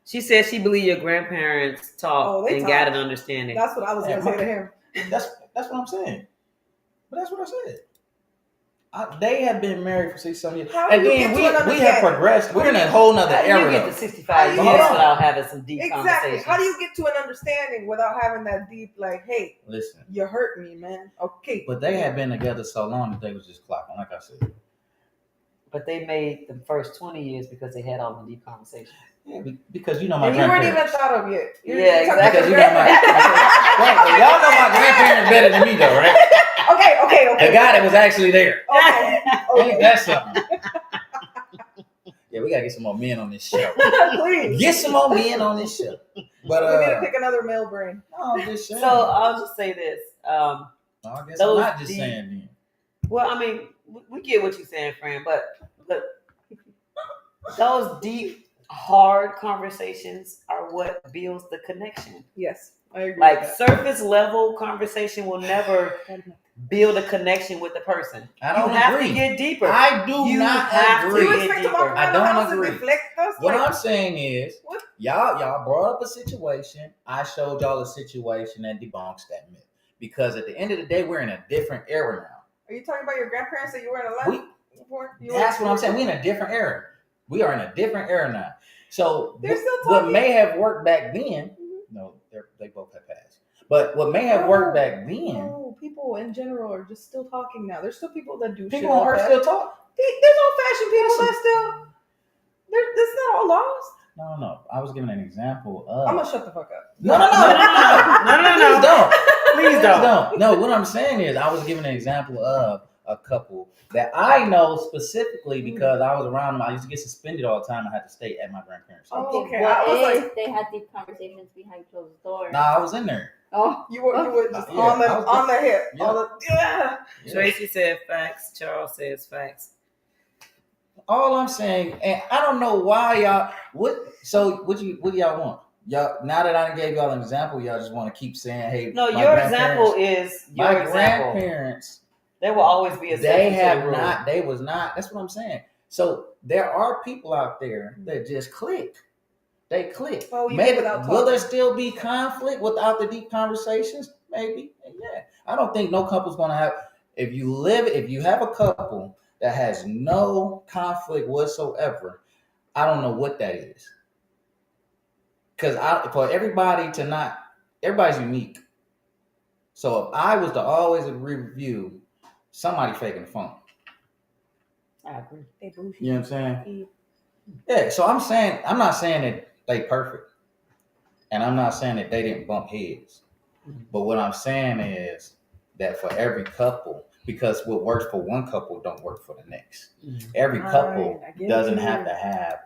She said she believed your grandparents talked they and talk. got an understanding. That's what I was gonna say to him. That's what I'm saying. But that's what I said. They have been married for 6-7 years. How do you Again, get to an we have progressed. We're in a whole nother How do era. you get to 65 How years do you- without having some deep Exactly. conversations? How do you get to an understanding without having that deep, like, hey, Listen, you hurt me, man. Okay. but they had been together so long that they was just clocking, like I said. But they made the first 20 years because they had all the deep conversations. Yeah, because my And you weren't grandparents. even thought of yet. Yeah, talking about exactly. your Because grandparents. y'all know my grandparents better than me, though, right? Okay. The guy that was actually there. Okay. Ain't that something? Yeah, we gotta get some more men on this show. Please. Get some more men on this show. But We need to pick another male brain. no, I'm just saying. So I'll just say this. I guess those I'm not just deep- saying then. Well, I mean, we get what you're saying, friend, but those deep, hard conversations are what builds the connection. Yes, I agree. Like with surface level conversation will never build a connection with the person. I don't you have agree. to get deeper. I do You not have to agree. You get expect deeper. to walk I around don't the house agree. and deflect us? What Like, I'm saying is, What? y'all brought up a situation. I showed y'all a situation that debunks that myth. Because at the end of the day, we're in a different era now. are you talking about your grandparents that you weren't alive before? That's what I'm saying. We're in a different era. We are in a different era now. So They're still what talking. may have worked back then, no, they both have passed. But what may have worked back then, No, people in general are just still talking now. There's still people that do shit people on old Earth fashioned. still talk. There's old fashioned people that still. That's not all lost. No. I was giving an example of. I'm gonna shut the fuck up. No. No. Please don't. Please don't. No, what I'm saying is I was giving an example of a couple that I know specifically because I was around them. I used to get suspended all the time. I had to stay at my grandparents' house. Oh, okay. What I was if like, they had deep conversations behind closed doors? Nah, I was in there. Oh, you were just Yeah, on I was on the hip. Yeah. On the, yeah. Tracy said facts. Charles says facts. All I'm saying, and I don't know why y'all. What do y'all want? Y'all, now that I gave y'all an example, y'all just want to keep saying, "Hey, No, my your grandparents- example is your my example. grandparents." There will always be a They exception to have the rule. not. They was not. That's what I'm saying. So there are people out there that just click. They click. Oh, you Maybe mean without will there talking? still be conflict without the deep conversations? Maybe. Yeah. I don't think no couple's gonna have. If you have a couple that has no conflict whatsoever, I don't know what that is. Because for everybody to not, everybody's unique. So if I was to always review, somebody faking the phone. I agree. They bougie. You know what I'm saying? Yeah. So I'm not saying that they perfect, and I'm not saying that they didn't bump heads. But what I'm saying is that for every couple, because what works for one couple don't work for the next. Mhm. Every couple I get doesn't you. have to have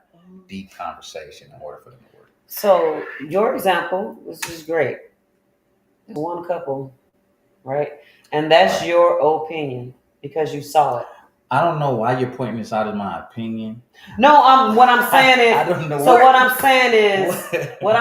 deep conversation in order for them to work. So your example, this is great. One couple, right? And that's Right. your opinion because you saw it. I don't know why you're pointing this out as my opinion. No, what I'm saying is. I don't know So what- what I'm saying is, What?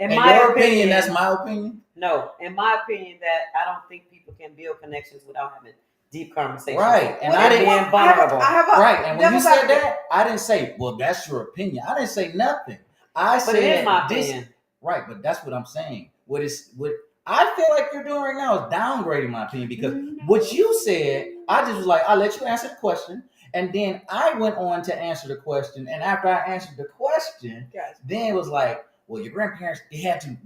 in my opinion, That's my opinion. No, in my opinion, that I don't think people can build connections without having deep conversations. Right, and Well, I didn't. being vulnerable. I have a Right, and when you devil's said advocate. that, I didn't say, "Well, that's your opinion." I didn't say nothing. I But said, it is my this, opinion. right, but that's what I'm saying. What I feel like you're doing right now is downgrading my opinion because what you said, I just was like, I'll let you answer the question, and then I went on to answer the question, and after I answered the question, Guys, then it was like, well, your grandparents, they had to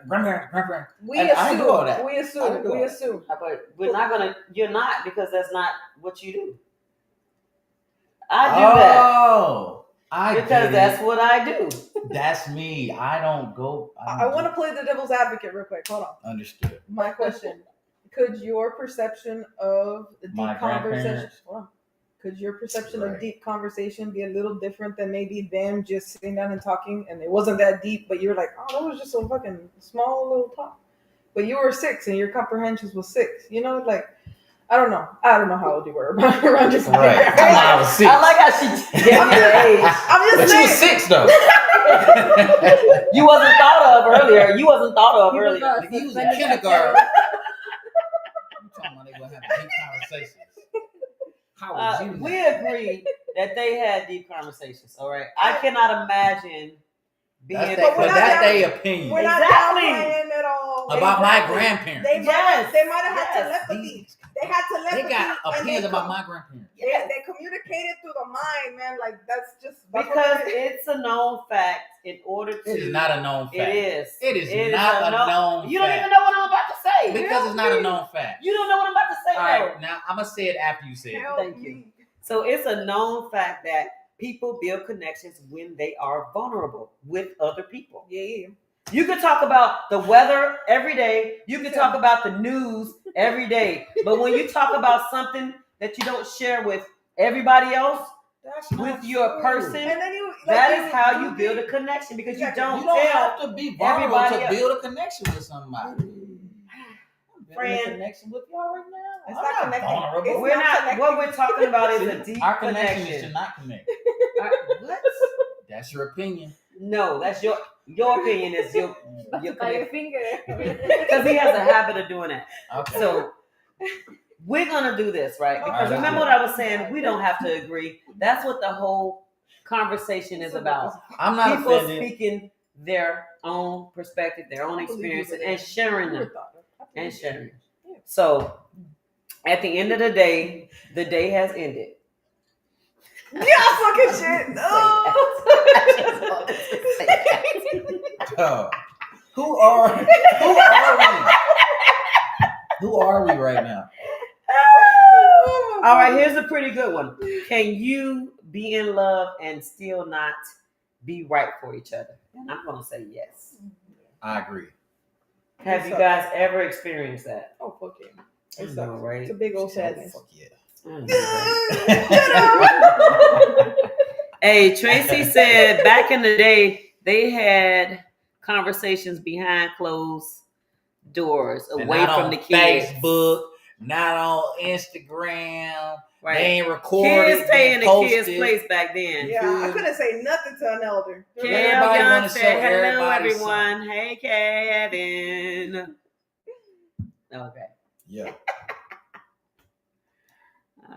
grandparents. we And I do all that. assume. We assume. But we're not gonna. You're not because that's not what you do. I do Oh, I that because get it. that's what I do. That's me. I don't go. I want to play the devil's advocate real quick. Hold on. Understood. My question: could your perception of deep My conversation? grandparents? Hold on. Could your perception of Right. deep conversation be a little different than maybe them just sitting down and talking, and it wasn't that deep, but you were like, oh, that was just a fucking small little talk. But you were 6, and your comprehension was 6. You know, like I don't know how old you were around your Right. I was 6. I like how she gave you the age. I'm But just she was saying. 6 though. You wasn't thought of earlier. You wasn't thought of He was earlier. not If you was in suspended kindergarten, until- you talking about they gonna have deep conversations. How would you? We agreed that they had deep conversations. All right. I cannot imagine being. That's But we're not that's down- their opinion We're not Exactly. downplaying at all. about my Exactly. grandparents. They Yes. might have had Yes. telepathy. They had telepathy. They got and opinions they about my grandparents. They communicated through the mind, man. Like that's what Because it is. it's a known fact. In order to, It is not a known fact. It is. It is not a known You don't fact. even know what I'm about to say. Because it's not a known fact. You don't know what I'm about to say. All though. right, now I'm gonna say it after you say it. Help Thank me. you. So it's a known fact that people build connections when they are vulnerable with other people. Yeah. You could talk about the weather every day. You could talk about the news every day. But when you talk about something that you don't share with everybody else, That's not with your true. person, And then you that is how you build a connection because you Exactly. don't You don't tell have to be vulnerable everybody to else. build a connection with somebody. I'm building Friend. a connection with y'all right now. It's I'm not not connecting. vulnerable. It's We're not not. connecting. What we're talking about is a deep Our connection is to connection. not connect. What? That's your opinion. No, that's your opinion is your By your finger. because he has a habit of doing that. Okay. So we're gonna do this, right? Because Alright, remember what I was saying, we don't have to agree. That's what the whole conversation is about. I'm not People offended. speaking their own perspective, their own experiences, and sharing them. And sharing. So at the end of the day has ended. Yeah, fucking shit. Oh. Who are we? Who are we right now? All right, here's a pretty good one. Can you be in love and still not be right for each other? And I'm gonna say yes. I agree. Have you guys ever experienced that? Oh, fuck yeah. I It know, sucks. right? It's a big old sadness. Fuck yeah. Hey, Tracy said back in the day they had conversations behind closed doors, And away not from on the kids. Facebook, not on Instagram. Right. They ain't recorded. Kids stay in the posted. kids' place back then. Yeah, I couldn't say nothing to an elder. Kale Everybody Young wanna said, show hello, everybody everyone. Hey, Kevin. Okay. Yeah.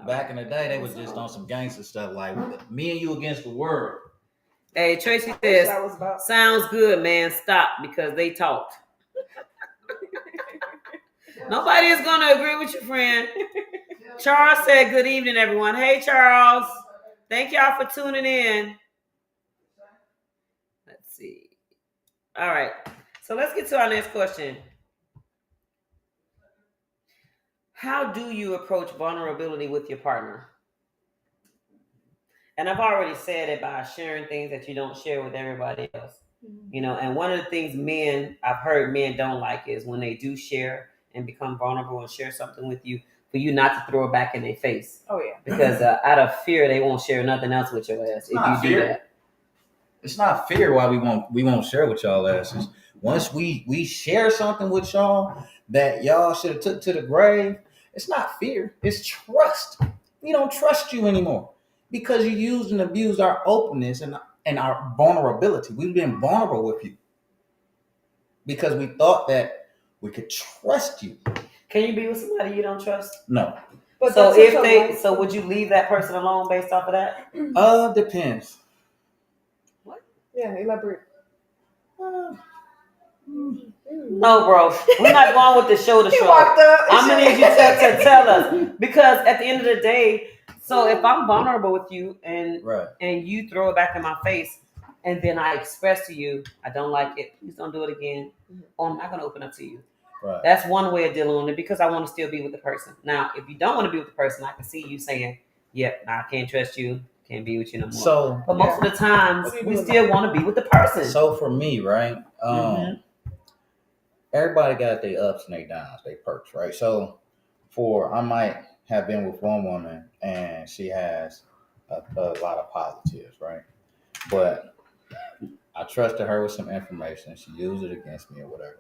Back in the day, they was just on some gangster stuff like me and you against the world. Hey, Tracy That's says, what I was about. sounds good, man. Stop because they talked. Nobody is going to agree with your friend. Charles said, good evening, everyone. Hey, Charles. Thank y'all for tuning in. Let's see. All right. So let's get to our next question. How do you approach vulnerability with your partner? And I've already said it by sharing things that you don't share with everybody else. You know, and one of the things I've heard men don't like is when they do share and become vulnerable and share something with you, for you not to throw it back in their face. Oh yeah. Because out of fear, they won't share nothing else with your ass if you do that. It's not fear why we won't share with y'all asses. Once we share something with y'all that y'all should have took to the grave, it's not fear. It's trust. We don't trust you anymore because you used and abused our openness and our vulnerability. We've been vulnerable with you because we thought that we could trust you. Can you be with somebody you don't trust? No. But So would you leave that person alone based off of that? Depends. Yeah, elaborate. No, bro. We're not going with the shoulder He shrug. walked up. I'm gonna need you to tell us, because at the end of the day, so if I'm vulnerable with you and you throw it back in my face, and then I express to you, I don't like it, please don't do it again, or I'm not gonna open up to you. Right. That's one way of dealing with it, because I want to still be with the person. Now, if you don't want to be with the person, I can see you saying, "Yep, I can't trust you, can't be with you no more." So, but most of the times, we still want to be with the person. So for me, right, everybody got their ups and their downs, their perks, right? So, I might have been with one woman and she has a lot of positives, right? But I trusted her with some information. She used it against me or whatever.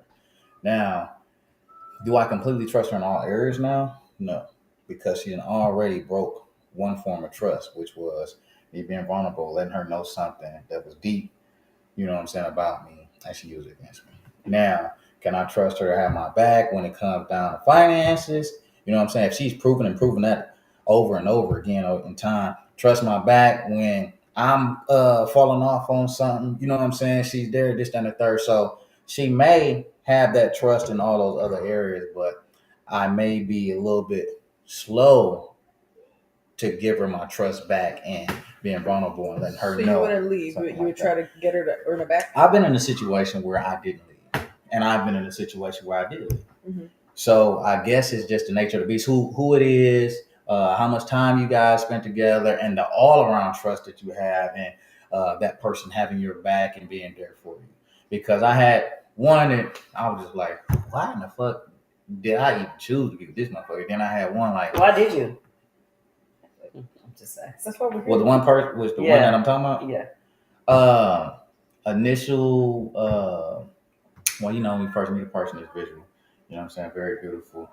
Now, do I completely trust her in all areas now? No, because she already broke one form of trust, which was me being vulnerable, letting her know something that was deep, you know what I'm saying, about me, and she used it against me. Now, can I trust her to have my back when it comes down to finances? You know what I'm saying? If she's proven that over and over again in time, trust my back when I'm falling off on something, you know what I'm saying? She's there, this, and the third. So she may have that trust in all those other areas, but I may be a little bit slow to give her my trust back and being vulnerable and letting her know. So you wouldn't leave, but you would try to get her to earn her back? I've been in a situation where I didn't leave, and I've been in a situation where I did leave. Mm-hmm. So I guess it's just the nature of the beast, who it is, how much time you guys spent together, and the all-around trust that you have, and that person having your back and being there for you. Because I had one that I was just like, why in the fuck did I even choose to be with this motherfucker? Then I had one like, why did you? I'm just saying. That's what we're here. Well, the one person was the one that I'm talking about. Yeah. Initial. Well, when you first meet a person, it's visual. You know what I'm saying? Very beautiful.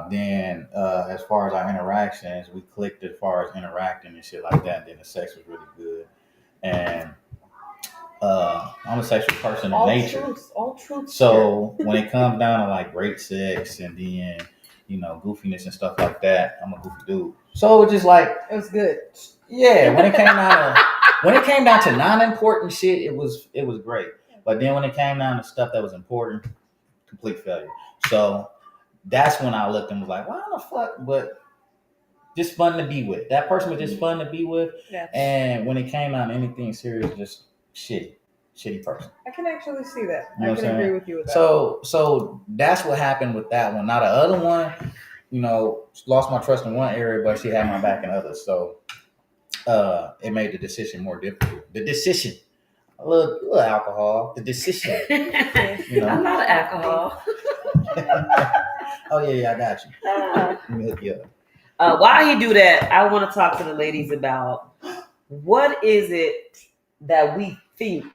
Then, as far as our interactions, we clicked as far as interacting and shit like that. Then the sex was really good. And I'm a sexual person in nature. All truths. So when it comes down to like great sex and then, goofiness and stuff like that, I'm a goofy dude. So it's just like, it was good. Yeah, when it came down to non-important shit, it was great. But then when it came down to stuff that was important, complete failure. So that's when I looked and was like, why the fuck? But just fun to be with. That person was just fun to be with. Yeah. And when it came down to anything serious, just shitty person. I can actually see that. You know I can agree with you with that. So that's what happened with that one. Now the other one, lost my trust in one area, but she had my back in others. So it made the decision more difficult. The decision. A little alcohol. The decision. A lot of alcohol. Oh yeah, I got you. Let me hook you up. While you do that, I want to talk to the ladies about what is it that we think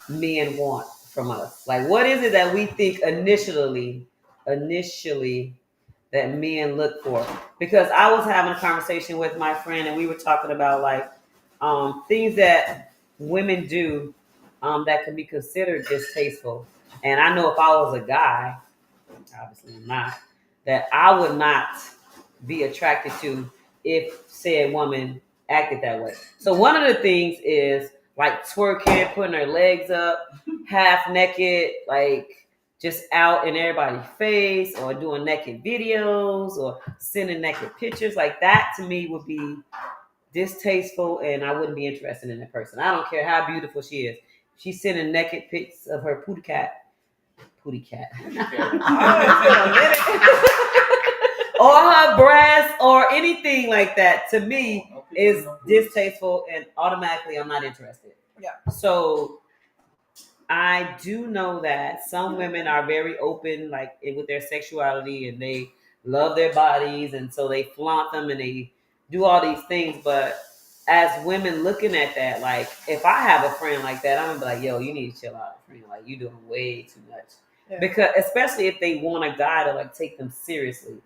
men want from us. Like, what is it that we think initially that men look for? Because I was having a conversation with my friend and we were talking about like things that women do that can be considered distasteful. And I know if I was a guy, obviously I'm not, that I would not be attracted to if said woman acted that way. So one of the things is like twerking, putting her legs up, half naked, like just out in everybody's face, or doing naked videos or sending naked pictures. Like that to me would be distasteful and I wouldn't be interested in that person. I don't care how beautiful she is. She's sending naked pics of her pooty cat. Or her breasts or anything like that to me is distasteful and automatically I'm not interested. Yeah. So I do know that some women are very open, like with their sexuality, and they love their bodies, and so they flaunt them and they do all these things. But as women looking at that, like if I have a friend like that, I'm gonna be like, "Yo, you need to chill out, friend. Like you doing way too much." Yeah. Because especially if they want a guy to like take them seriously,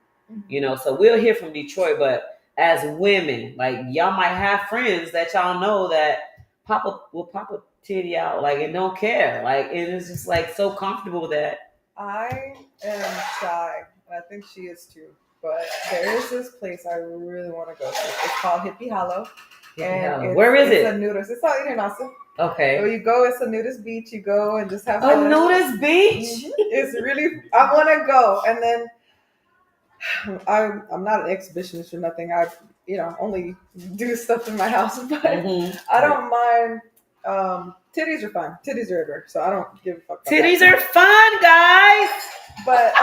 So we'll hear from Detroit, but as women, like y'all might have friends that y'all know that will pop a titty out, like and don't care, like and it's just like so comfortable that I am shy, and I think she is too. But there is this place I really want to go to. It's called Hippie Hollow. Where is It's it? a nudist. It's out here in Austin. Okay. So you go, it's a nudist beach. You go and just have a fun. nudist beach. It's really, I want to go. And then I'm not an exhibitionist or nothing. I, only do stuff in my house, but I don't mind. Titties are fun. Titties are everywhere, so I don't give a fuck. Titties are fun, guys. But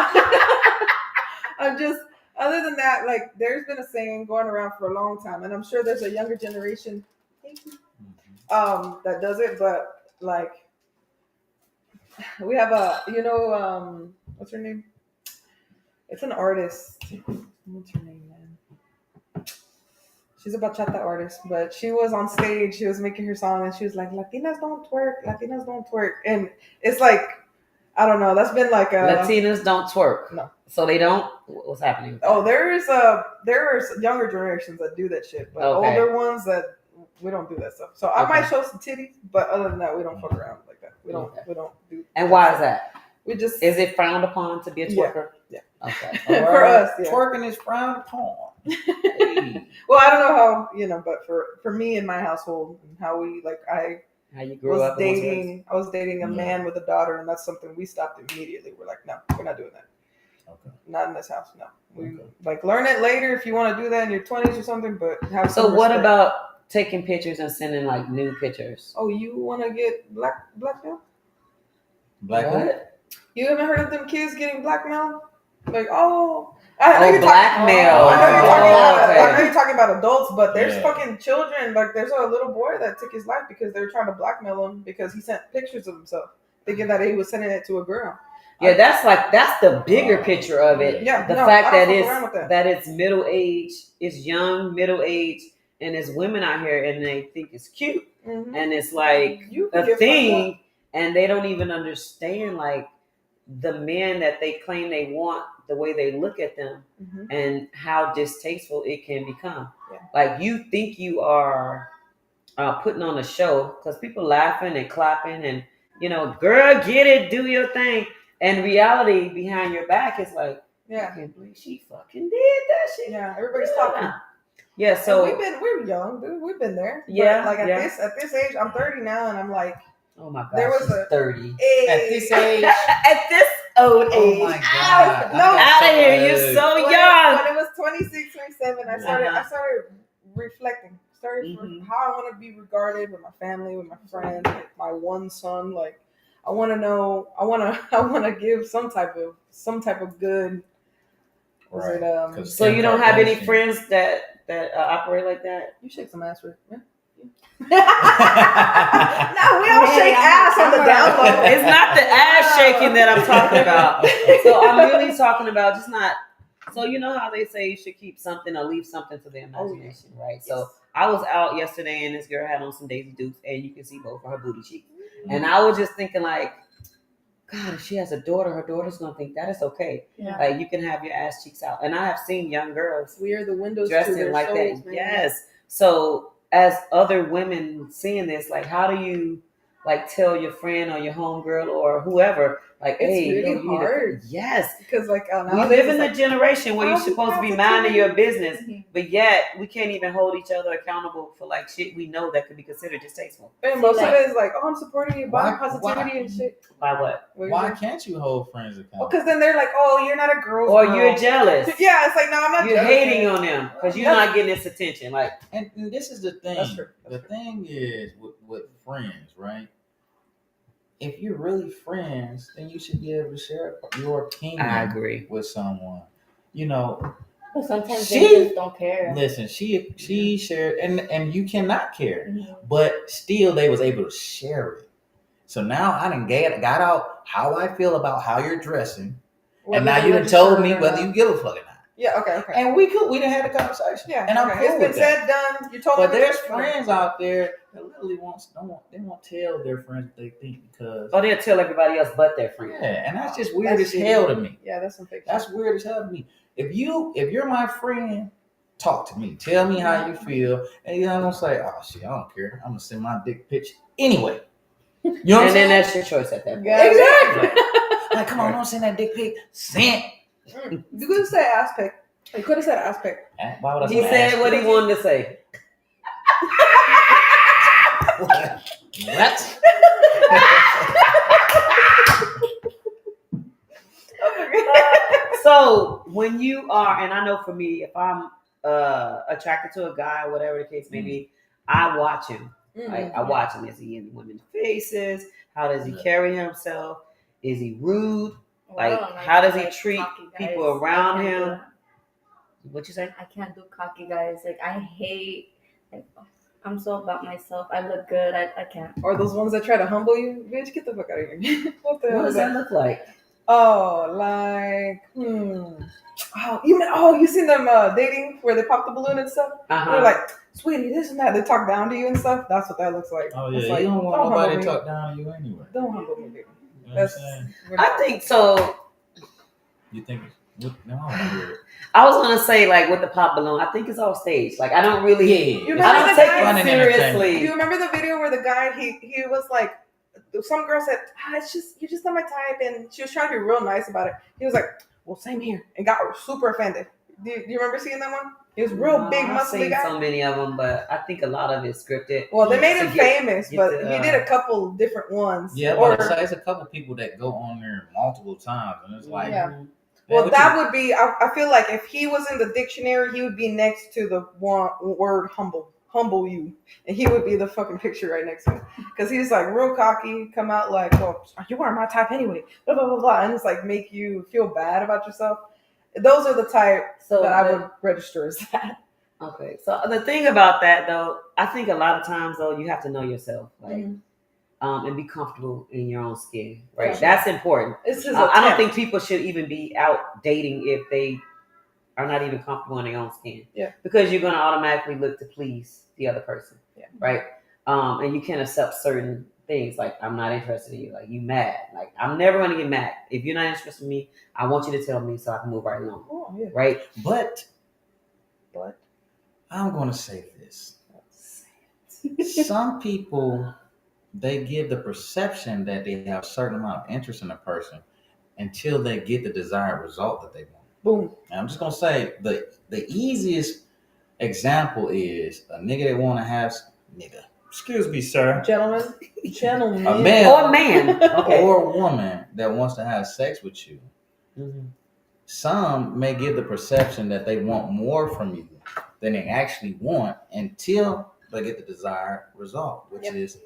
I'm just, other than that, like there's been a saying going around for a long time, and I'm sure there's a younger generation that does it, but like we have what's her name? It's an artist. What's her name, man? She's a bachata artist, but she was on stage. She was making her song, and she was like, "Latinas don't twerk. Latinas don't twerk." And it's like, I don't know. That's been like a Latinas don't twerk. No, so they don't. What's happening? Oh, there are younger generations that do that shit, but older ones that we don't do that stuff. So I might show some titties, but other than that, we don't fuck around like that. We don't do. And why is that? We just is it frowned upon to be a twerker? Yeah. Okay. For us, yeah. Twerking is frowned upon. Well, I don't know how, but for me in my household and how we how you grew up. I was dating a man with a daughter, and that's something we stopped immediately. We're like, no, we're not doing that. Okay. Not in this house, no. We learn it later if you want to do that in your 20s or something, but have some what respect. about taking pictures and sending like nude pictures? Oh, you want to get blackmail? Blackmail? You haven't heard of them kids getting blackmailed? Like, blackmail. I know you're talking about adults, but there's fucking children. Like, there's a little boy that took his life because they were trying to blackmail him because he sent pictures of himself, thinking that he was sending it to a girl. Yeah, that's the bigger picture of it. Yeah, the fact that it's middle age, it's young, middle age, and there's women out here and they think it's cute, and it's like a thing, and they don't even understand like the men that they claim they want, the way they look at them, and how distasteful it can become. Yeah. Like you think you are putting on a show because people laughing and clapping and girl, get it, do your thing. And reality behind your back is like, I can't believe she fucking did that shit. Yeah, everybody's talking. Yeah, so we're young, dude. We've been there. Yeah, but like at this age, I'm 30 now, and I'm like, oh my god, there was a 30 at this age. At this old age. Oh my god! Out of here, you're so young. When it was 26, 27, I started reflecting. For how I want to be regarded with my family, with my friends, with my one son. Like, I want to know. I want to give some type of good. Right. So you don't have any friends that operate like that? You shake some ass, right? Yeah. No, we don't shake ass on the down low. It's not the ass shaking that I'm talking about. So I'm really talking about just not. So you know how they say you should keep something or leave something to the imagination, right? Yes. So I was out yesterday and this girl had on some Daisy Dukes and you can see both of her booty cheeks. And I was just thinking like, God, if she has a daughter, her daughter's gonna think that is okay. Yeah. Like you can have your ass cheeks out. And I have seen young girls we are the windows dressing to their like souls, that. man. Yes. So as other women seeing this, like how do you like tell your friend or your homegirl or whoever, like, it's hey, really hard. Yes, because like we live in a generation where you're supposed to be minding your business, but yet we can't even hold each other accountable for like shit we know that could be considered distasteful. And most of it is like, oh, I'm supporting your body positivity and shit. By what? Why can't you hold friends accountable? Because then they're like, oh, you're not a girl, or you're jealous. Yeah, it's like, no, I'm not. You're hating on them because you're not getting this attention. Like, and this is the thing. That's true. The thing is with friends, right? If you're really friends, then you should be able to share your opinion. I agree with someone. But sometimes they just don't care. Listen, she shared, and you cannot care, but still they was able to share it. So now I done got out how I feel about how you're dressing, Whether and now they you done register told it me or whether not. you give a fuck or not. Yeah, okay. And we done had a conversation. Yeah, and I'm okay. cool It's with been that. said, done. You told But me. there's friends out there that literally they won't tell their friends what they think because Or they'll tell everybody else but their friend. yeah, and that's just weird That's as hell to me. Yeah, that's some fake That's shit. weird as hell to me. If you're my friend, talk to me. Tell me how you feel, and you're not gonna say, "Oh shit, I don't care. I'm gonna send my dick pitch anyway." You know what I'm And then saying? that's your choice at that point. Yeah. Exactly. Like, come on, don't send that dick pic. Send. You could have said ass pic. You could have said ass pic. Why would I He say said ass what he pic? wanted to say. What? So when you are, and I know for me, if I'm attracted to a guy or whatever the case may be, I watch him. Like I watch him. Is he in women's faces? How does he carry himself? Is he rude? Like, how does he treat people around him? What you say? I can't do cocky guys. Like I hate. Like, I'm so about myself. I look good. I can't. Or those ones that try to humble you. Bitch, get the fuck out of here. What the hell What is does that look like? Oh, like you seen them dating where they pop the balloon and stuff? They're like, sweetie, this and that. They talk down to you and stuff. That's what that looks like. Oh yeah, it's like, you don't want humble nobody me. to talk down to you anyway. Don't humble me, baby. You know what I'm saying? I think so. You think? No, I don't hear it. I was gonna say like with the pop balloon. I think it's all staged. Like I don't really. Yeah. You I remember don't the take guy- it Do seriously. you remember the video where the guy he was like, some girl said, you're just not my type, and she was trying to be real nice about it. He was like, well, same here, and got super offended. Do you remember seeing that one? He was real big, I've muscly seen guy. so many of them, but I think a lot of it's scripted. Well, they made To him get- famous, get but the, he did a couple different ones. Yeah, or but there's a couple people that go on there multiple times, and it's like, Yeah. man, well, what that you- would be. I feel like if he was in the dictionary, he would be next to the word humble you, and he would be the fucking picture right next to him because he's like real cocky, come out like, well, you weren't my type anyway, blah blah blah blah, and it's like make you feel bad about yourself. Those are the type So that I would register as that. Okay, so the thing about that though, I think a lot of times though, you have to know yourself, like, and be comfortable in your own skin, right? Sure. That's important. It's his I don't attempt. think people should even be out dating if they are not even comfortable in their own skin. Yeah. Because you're gonna automatically look to please the other person. Yeah. Right. And you can accept certain things like I'm not interested in you, like you mad, like I'm never gonna get mad. If you're not interested in me, I want you to tell me so I can move right along. Oh, yeah. Right. But I'm gonna say this. Some people, they give the perception that they have a certain amount of interest in a person until they get the desired result that they want. Boom. And I'm just gonna say the easiest example is a nigga that wanna have excuse me, sir. Gentlemen. A man Or man. Okay. or a woman that wants to have sex with you. Mm-hmm. Some may give the perception that they want more from you than they actually want until they get the desired result, which is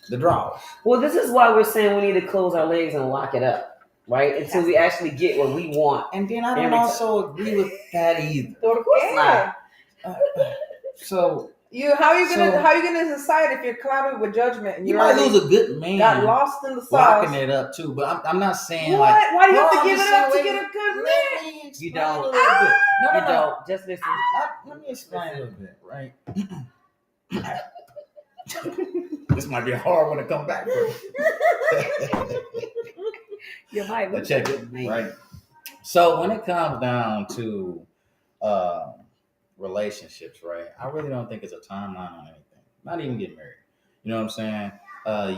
the draws. Well, this is why we're saying we need to close our legs and lock it up, right? Until we actually get what we want. And then I don't also agree with that either. not. So How are you gonna decide if you're clouded with judgment and you you might already lose a good man got lost in the sauce? locking it up too, but I'm not saying What? like Why do you have to I'm give just it up to saying, get a good man? let me explain You don't. a little bit. No, You don't. Just listen. Let me explain a little bit, right? This might be a hard one to come back from. You might. But check it, right? So when it comes down to relationships, right? I really don't think it's a timeline on anything. Not even getting married. You know what I'm saying?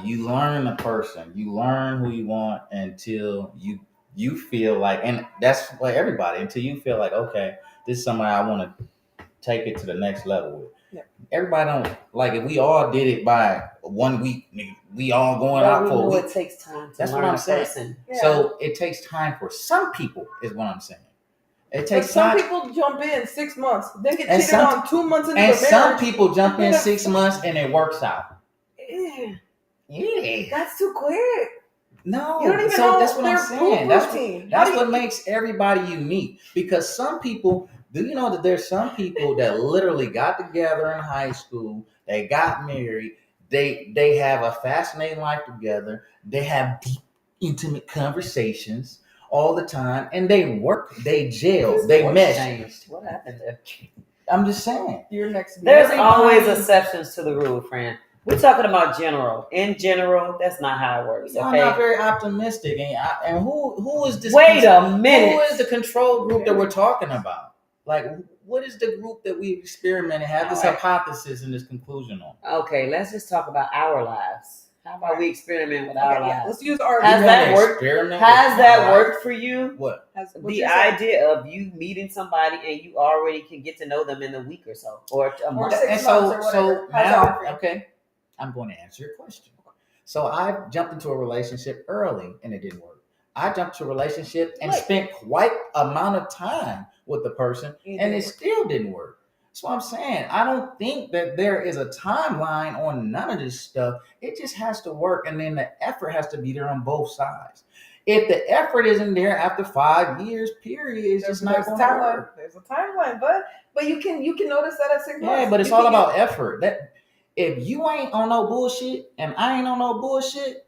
You learn a person, you learn who you want until you feel like, and that's like everybody, until you feel like, okay, this is somebody I want to take it to the next level with. Yeah. Everybody don't like if we all did it by 1 week, nigga, we all going out for a week. It takes time to That's learn what I'm a saying. person. Yeah. So it takes time for some people, is what I'm saying. It But takes some time. people jump in 6 months, then get And cheated some- on 2 months into And the some marriage. people jump in 6 months and it works out. Ew, Yeah. that's too quick. No. You don't even so know that's what I'm their saying. poop That's routine. That's How do what makes everybody unique. Because some people, do you know that there's some people that literally got together in high school, they got married, They have a fascinating life together. They have deep, intimate conversations all the time, and they work, they gel, they mesh. Changed. What happened there? I'm just saying. You're next. There's Everybody- always exceptions to the rule, friend. We're talking about general. In general, that's not how it works. Y'all Okay. not very optimistic, and who is this? Wait a minute. Who is the control group that we're talking about? Like, what is the group that we experimented, have this All right. hypothesis and this conclusion on? Okay, let's just talk about our lives. How about we experiment with our Okay, yeah, lives? let's use our. Has You that wanna worked? experiment Has with that my worked for you? What? The idea of you meeting somebody and you already can get to know them in a week or so, or a month. 6 And months so, or whatever. so How's that now, work for you? okay, I'm going to answer your question. So I jumped into a relationship early and it didn't work. I jumped to a relationship and Right. spent quite amount of time with the person, It and didn't it still didn't work. That's what I'm saying. I don't think that there is a timeline on none of this stuff. It just has to work, and then the effort has to be there on both sides. If the effort isn't there after 5 years, period, it's just not There's a going to timeline. work. There's a timeline, but you can notice that at 6 months. Yeah, but it's You all can- about effort. That if you ain't on no bullshit and I ain't on no bullshit,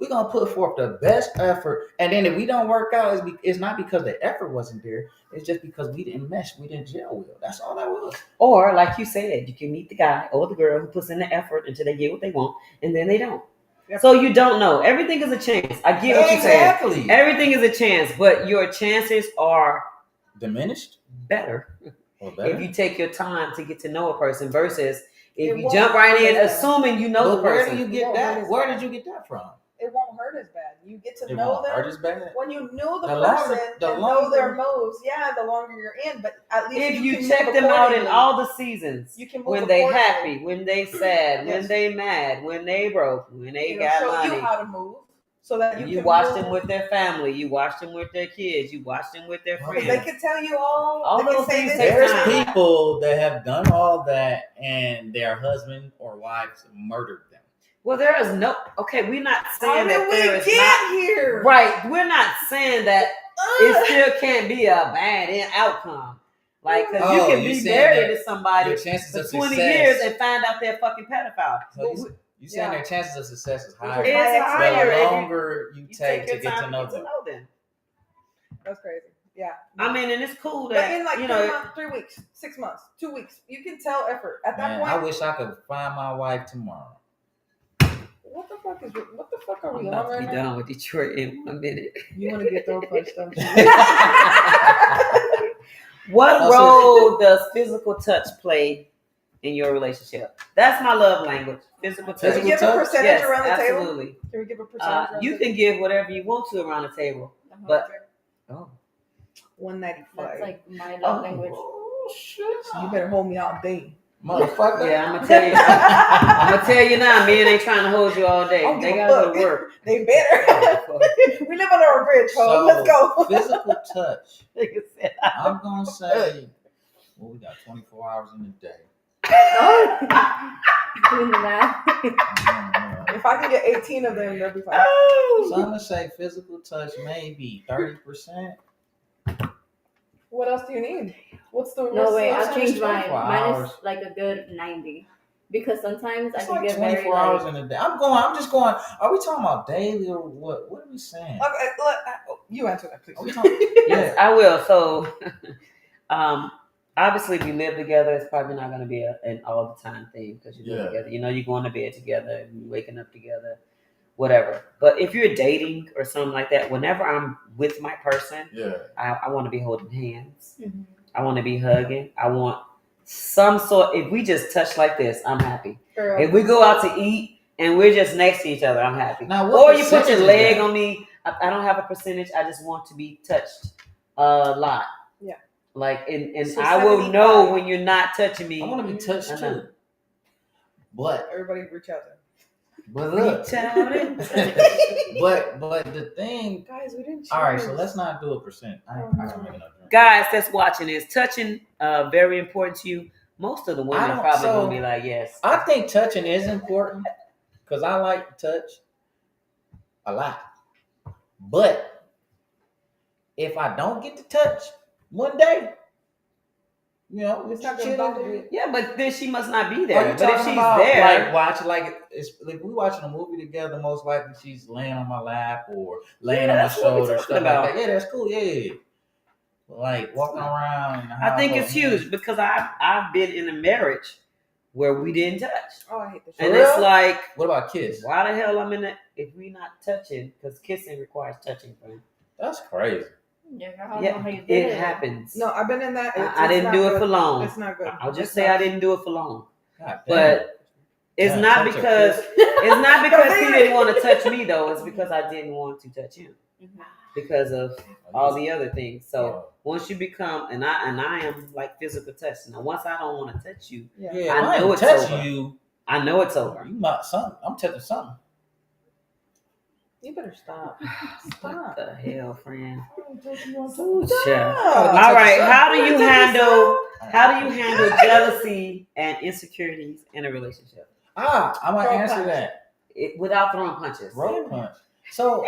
we're gonna put forth the best effort. And then if we don't work out, it's not because the effort wasn't there. It's just because we didn't mesh, we didn't gel well. That's all that was. Or, like you said, you can meet the guy or the girl who puts in the effort until they get what they want, and then they don't. Yep. So you don't know. Everything is a chance. I get what you're saying. Exactly. Everything is a chance, but your chances are Diminished better or better. if you take your time to get to know a person versus if It you won't jump right in hurt. assuming you know But the where person. do you get Won't that? hurt as Where bad. did you get that from? It won't hurt as bad. You get to It know won't them. hurt as bad. When you knew the The person longer- the and know their longer- moves, yeah, the longer you're in. But at least If you you can check move them out in accordingly. all the seasons, You can move when they accordingly. happy, when they sad, when Yes. they mad, when they broke, when they It'll got show money. you how to move so that you You can watch move. them with their family. You watch them with their kids. You watch them with their Well, Because friends. they can tell you all. All they can those say things this, take There's time. people that have done all that and their husband or wives murdered them. Well, there is no. Okay, we're not How saying did that we there is get not. here? Right, we're not saying that Ugh. it still can't be a bad outcome. Like, because you Oh, can you're be saying married that to somebody Your chances for of 20 success. years and find out they're fucking pedophile. So you saying Yeah. their chances of success is higher. It's Higher. higher The if longer you you take to your get to time know get to them. know them. That's crazy. Yeah. I mean, and it's cool But that in like 3 you know. months, 3 weeks, 6 months, 2 weeks, you can tell effort. At that Man, point, I wish I could find my wife tomorrow. what the fuck are I'm we about on to be right now? done with Detroit in 1 minute. You want to get throat punched, don't you? What No, role does physical touch play in your relationship? That's my love language. Physical touch. Can we Physical give a touch? percentage Yes, around the table? absolutely. Can we give a percentage around You the can give whatever you want to around the table. table? but- Oh, 195. That's like my love language. Oh shit! So you better hold me all day. Motherfucker. yeah. I'm gonna tell you. I'm gonna tell you now. Men ain't trying to hold you all day. Don't They give a gotta go to fuck. work. They better. We live under a bridge, ho. So, Let's go. Physical touch. Nigga said, I'm gonna say, well, we got 24 hours in the day. Doing the math. If I can get 18 of them, that'll be fine. So I'm gonna say physical touch maybe 30%. What else do you need? What's the No way, I'll I'll change change mine. 24 Mine hours. is like a good 90. Because sometimes I It's can like get 24 very hours like, in a day. I'm just going. Are we talking about daily or what? What are we saying? Okay, look, you answer that, please. Are we talking? yes, I will. So, obviously, we live together. It's probably not going to be an all the time thing because you live Yeah. together. You know, you're going to bed together, you're waking up together, whatever. But if you're dating or something like that, whenever I'm with my person, Yeah. I want to be holding hands. Mhm. I want to be hugging. I want some sort. If we just touch like this, I'm happy. Girl. If we go out to eat and we're just next to each other, I'm happy. Now, what Or you put percentage your is leg that? on me. I don't have a percentage. I just want to be touched a lot. Yeah. Like, and So I will 75. know when you're not touching me. I want to be touched I know. too. But Everybody reach out to him. look. Reach out and but the thing. Guys, we didn't All right, so choose. let's not do a percent. I can make another drink. guys that's watching is touching very important to you. Most of the I women don't- probably so- gonna be like, yes. I think touching is important because I like to touch a lot. But if I don't get to touch one day, You know, It's not gonna chilling. bother you. Yeah, but then she must not be Are there. you But if talking she's about there, like watching like it's like we watching a movie together? Most likely she's laying on my lap or laying Yeah, on my that's what we're shoulder, talking stuff about. like that. Yeah, that's cool. Yeah, like walking around in the I house. think it's holding hands. huge because I've been in a marriage where we didn't touch, Oh, I hate this. and For it's real? like, What about kiss? why the hell I'm in it if we not touching? Because kissing requires touching, friend. That's crazy. Yeah, I don't know Yeah, how you did it it. happens. No, I've been in that. I didn't do it for long. It's not good. I'll just It's say not. I didn't do it for long. God damn. But it's Yeah, not touch or because kiss. it's not because he didn't want to touch me though. It's because I didn't want to touch him Mhm. because of all the other things. So Yeah. once you become and I am like physical touch. Now once I don't want to touch you, Yeah. Yeah, I if I know ain't it's touching over. you. I know it's over. You might something. I'm touching something. You better stop. What Stop. the hell, friend? Stop. Ooh, child. Gotta be All right. touching How do something. you Touching handle something. how do you handle jealousy and insecurities in a relationship? I might Throw a answer punch. that. Without throwing punches. Road punch. So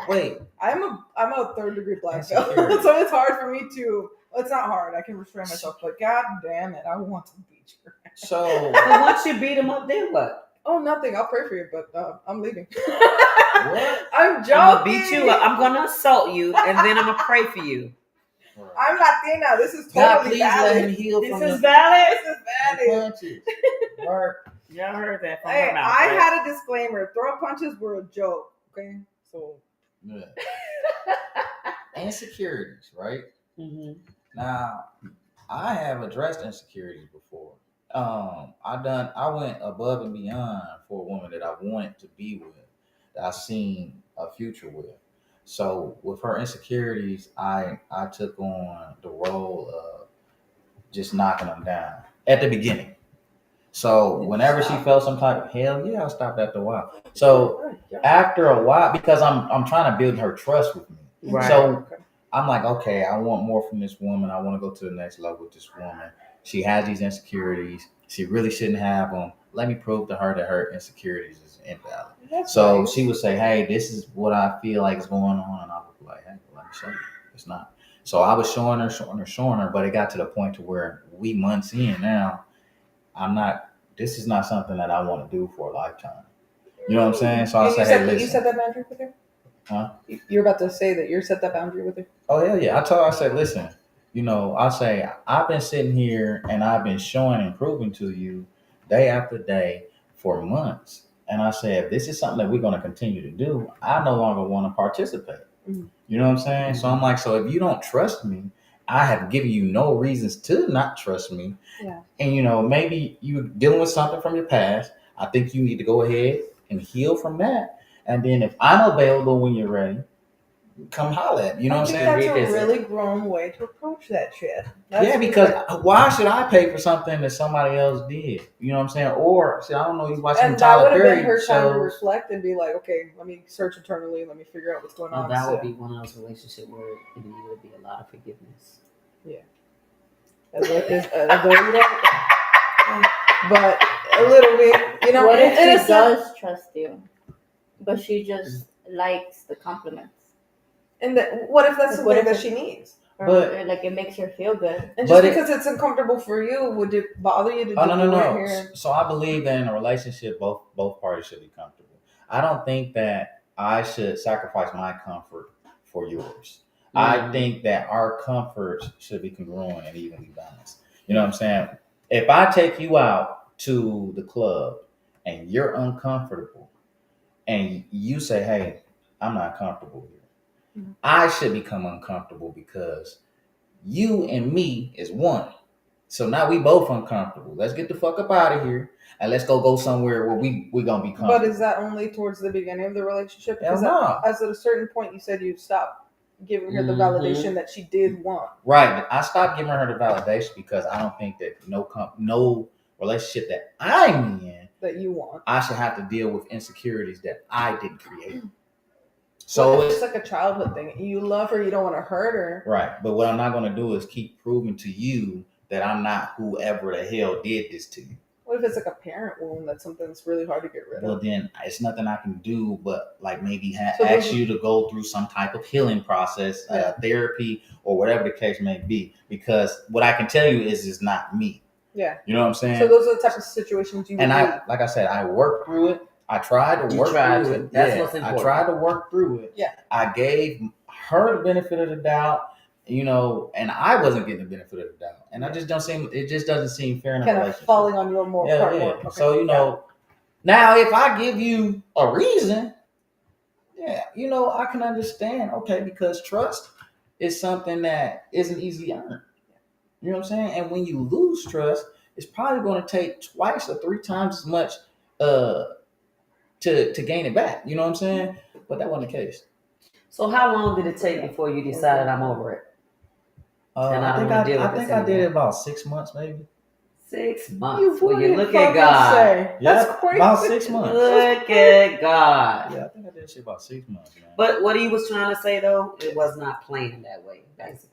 wait. I'm a third degree black belt, Insecurity. so it's hard for me to. It's not hard. I can restrain myself, but god damn it, I want to beat you. So But once you beat him up, then what? Oh, nothing. I'll pray for you, but I'm leaving. what? I'm joking. I'm gonna beat you up. I'm gonna assault you, and then I'm gonna pray for you. I'm Latina. This is God, totally please let him valid. heal This from is the valid. This is valid. punches. Work. Y'all heard that from Hey, her mouth. I right? had a disclaimer. Throw punches were a joke. Okay, so Yeah. Insecurities, right? Mhm. Now, I have addressed insecurities before. I went above and beyond for a woman that I wanted to be with, that I seen a future with. So with her insecurities, I took on the role of just knocking them down at the beginning. So whenever she felt some type of hell, yeah, I stopped after a while. So after a while, because I'm trying to build her trust with me. Right. So I'm like, okay, I want more from this woman. I want to go to the next level with this woman. She has these insecurities. She really shouldn't have them. Let me prove to her that her insecurities is invalid. So nice. she would say, hey, this is what I feel like is going on. And I would be like, hey, let me show you. It's not. So I was showing her, but it got to the point to where we months in now, this is not something that I want to do for a lifetime. You know what I'm saying? So I And say, hey, listen. you set that boundary with her? Huh? You're about to say that you set that boundary with her? Oh, hell yeah. I said, listen, I say, I've been sitting here and I've been showing and proving to you day after day for months. And I said, if this is something that we're going to continue to do, I no longer want to participate. Mm-hmm. You know what I'm saying? So I'm like, so if you don't trust me, I have given you no reasons to not trust me. Yeah. And, maybe you're dealing with something from your past. I think you need to go ahead and heal from that. And then if I'm available when you're ready, come holler at me. You know what I'm saying? That's a Revisit. really grown way to approach that shit. Yeah, because why should I pay for something that somebody else did? You know what I'm saying? Or, see, I don't know, he's watching and that Tyler would have Perry been her time to shows. reflect and be like, okay, let me search internally, let me figure out what's going on. That would So, be one of those relationships where it would be a lot of forgiveness. as though you don't, but a little bit, What if in a she sense- does trust you, but she just likes the compliments? And what if that's What something if that it- she needs? Or But- like it makes her feel good. And But just because it's uncomfortable for you, would it bother you to Oh, do no. it here? So I believe that in a relationship, both parties should be comfortable. I don't think that I should sacrifice my comfort for yours. I think that our comforts should be congruent and evenly balanced. You know what I'm saying? If I take you out to the club and you're uncomfortable and you say, hey, I'm not comfortable here, I should become uncomfortable because you and me is one. So now we both uncomfortable. Let's get the fuck up out of here and let's go somewhere where we're gonna be comfortable. But is that only towards the beginning of the relationship? Hell Because no. as at a certain point, you said you stopped giving her the validation that she did want. Right. I stopped giving her the validation because I don't think that no relationship that I'm in That you want. I should have to deal with insecurities that I didn't create. So So it's like a childhood thing. You love her, you don't want to hurt her. right. But what I'm not gonna do is keep proving to you that I'm not whoever the hell did this to you. What if it's like a parent wound that's something that's really hard to get rid Well, of? then it's nothing I can do but like maybe So those ask are- you to go through some type of healing process, Yeah. therapy, or whatever the case may be. Because what I can tell you is it's not me. Yeah. You know what I'm saying? So those are the type of situations you would And leave. like I said, I worked through it. I tried to You work tried through to. it. That's Yeah, what's I important. tried to work through it. Yeah. I gave her the benefit of the doubt, and I wasn't getting the benefit of the doubt. And it just doesn't seem fair in a Kind of relationship. falling on your more part more. Okay. So, now if I give you a reason, I can understand, okay, because trust is something that isn't easily earned. You know what I'm saying? And when you lose trust, it's probably going to take twice or 3 times as much to gain it back. You know what I'm saying? But that wasn't the case. So how long did it take before you decided I'm over it? And I don't wanna deal with I this think I did anymore. it about 6 months, maybe. 6 months. You Well, you wouldn't look fucking at God. say. That's Yeah, crazy. about 6 months. Look at God. Yeah, I think I did shit about 6 months, man. But what he was trying to say though, it was not planned that way, basically.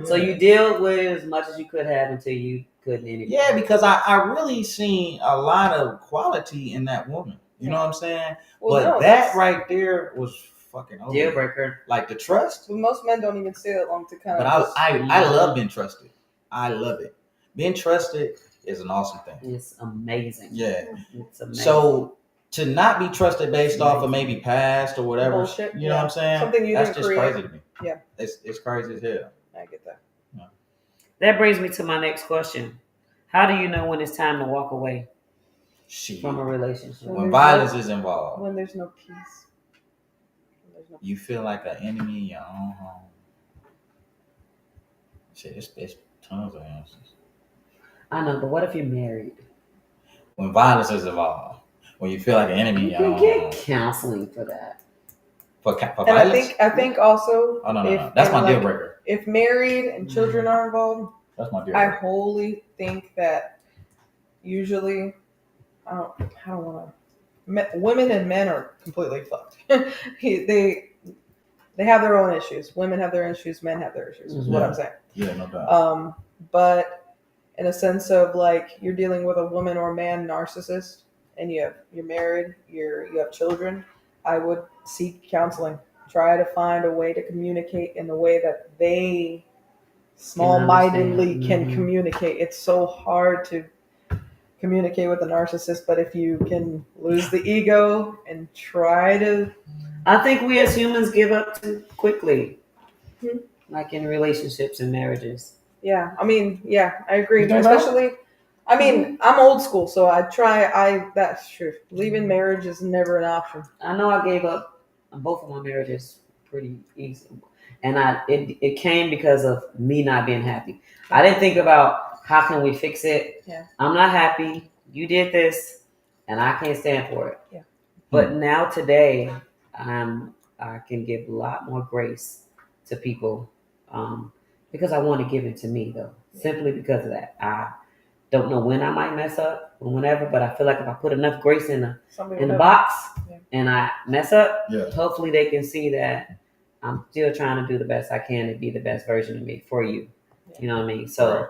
So Yeah. you dealt with it as much as you could have until you couldn't anymore. Yeah, because I really seen a lot of quality in that woman. You know what I'm saying? Well, But no, that that's- right there was fucking over. Deal breaker. Like the trust. Most men don't even stay that long to kind But of. I love being trusted. I love it. Being trusted is an awesome thing. It's amazing. Yeah. It's amazing. So to not be trusted based off of maybe past or whatever, Bullshit, you know what I'm saying? Something you That's didn't just create. crazy to me. Yeah. It's crazy as hell. I get that. That brings me to my next question. How do you know when it's time to walk away Shit. from a relationship? When violence is involved, When there's no peace. you feel like an enemy in your own home. Shit, it's tons of answers. I know, but what if you're married? When violence is involved, when you feel like an enemy in You your can own get home. counseling for that. For And violence? I think also. Oh, no. That's my deal breaker. If married and children are involved, That's my deal I breaker. wholly think that usually, I don't want to. Women and men are completely fucked. They have their own issues. Women have their issues. Men have their issues. Is what I'm saying. Yeah, no doubt. But in a sense of like you're dealing with a woman or man narcissist, and you're married, you have children, I would seek counseling. Try to find a way to communicate in the way that they small-mindedly can Mhm. communicate. It's so hard to communicate with a narcissist, but if you can lose the ego and try to. I think we as humans give up too quickly, Hmm. like in relationships and marriages. Yeah, I mean, yeah, I agree. You think so? Especially, I mean, I'm old school, so that's true. Leaving marriage is never an option. I know I gave up on both of my marriages pretty easy, and it came because of me not being happy. I didn't think about how can we fix it. Yeah. I'm not happy. You did this, and I can't stand for it. Yeah. But now today, I can give a lot more grace to people because I want to give it to me though. Simply because of that, I don't know when I might mess up or whenever, but I feel like if I put enough grace in the box and I mess up, hopefully they can see that I'm still trying to do the best I can to be the best version of me for you. You know what I mean? So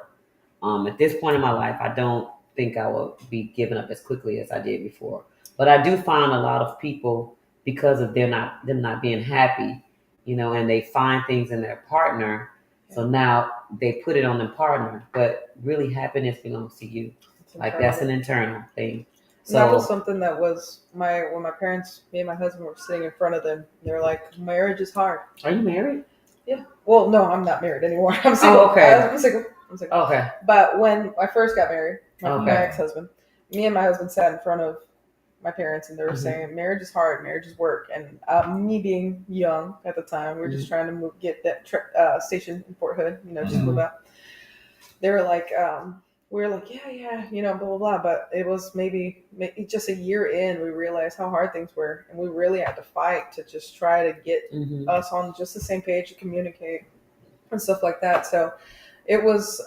at this point in my life, I don't think I will be giving up as quickly as I did before. But I do find a lot of people, because of them not being happy, and they find things in their partner. So now they put it on the partner, but really happiness belongs to you. Like that's an internal thing. So that was something that was when my parents, me and my husband were sitting in front of them. They're like, "Marriage is hard." Are you married? Yeah. Well, no, I'm not married anymore. I'm single. Oh, okay. I'm single. Okay. But when I first got married, my Okay. ex-husband, me and my husband sat in front of my parents, and they were Mhm. saying, "Marriage is hard. Marriage is work." And me being young at the time, we were just trying to get that station in Fort Hood, just move out. They were like, we were like, yeah, blah, blah, blah. But it was maybe just a year in, we realized how hard things were. And we really had to fight to just try to get us on just the same page to communicate and stuff like that. So it was,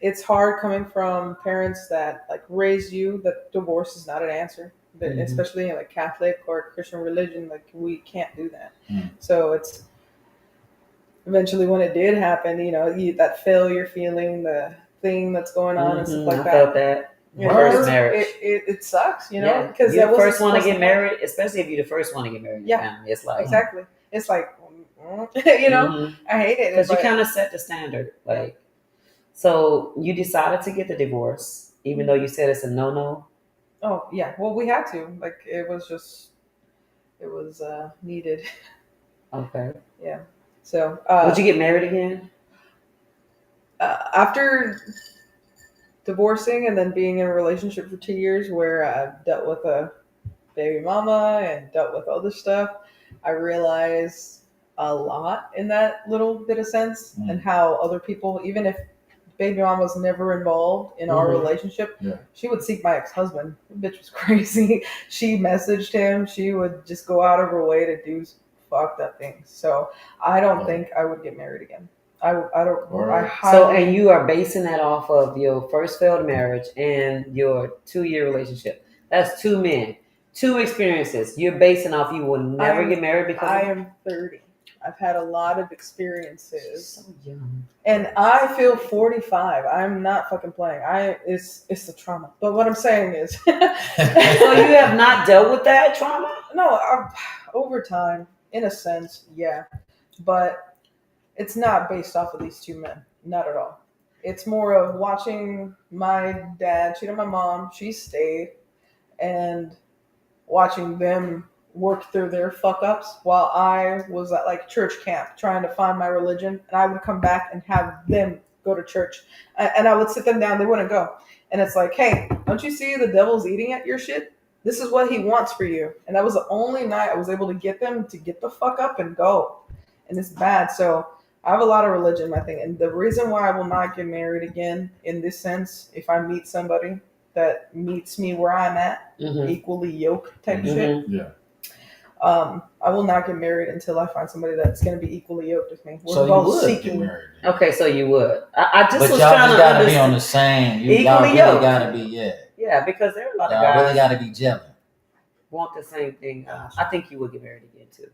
it's hard coming from parents that like raised you that divorce is not an answer. Especially in like Catholic or Christian religion, like we can't do that. So it's eventually when it did happen, that failure feeling, the thing that's going on and stuff like I that. felt that. Your first marriage. It sucks, you know, because you're the first one to get married, especially if you're the first one to get married in your family. It's like exactly. It's like you know, I hate it because you kind of set the standard. Like, so you decided to get the divorce, even though you said it's a no. Oh yeah, well we had to. Like it was needed. Okay. Yeah. So would you get married again? After divorcing and then being in a relationship for 2 years where I dealt with a baby mama and dealt with other stuff, I realized a lot in that little bit of sense and how other people, even if baby mama was never involved in our relationship, she would seek my ex-husband. The bitch was crazy. She messaged him. She would just go out of her way to do fucked up things. So I don't think I would get married again. I don't. Right. And you are basing that off of your first failed marriage and your 2-year relationship. That's 2 men, 2 experiences. You're basing off you will never get married because I am 30. I've had a lot of experiences. So young. And I feel 45. I'm not fucking playing. It's the trauma. But what I'm saying is, so you have not dealt with that trauma? No, over time, in a sense, yeah. But it's not based off of these 2 men. Not at all. It's more of watching my dad cheat on my mom. She stayed. And watching them work through their fuck ups while I was at like church camp trying to find my religion. And I would come back and have them go to church. And I would sit them down. They wouldn't go. And it's like, hey, don't you see the devil's eating at your shit? This is what he wants for you. And that was the only night I was able to get them to get the fuck up and go. And it's bad. So I have a lot of religion, I think. And the reason why I will not get married again in this sense, if I meet somebody that meets me where I'm at, equally yoked type of shit. Yeah. I will not get married until I find somebody that's going to be equally yoked with me. We're so both you would seeking. get married. Okay, so you would. I just but was y'all trying just to gotta be on the same. Y'all really gotta be, Yeah, because there are a lot of y'all guys really gotta be gelling. Want the same thing. I think you would get married again too.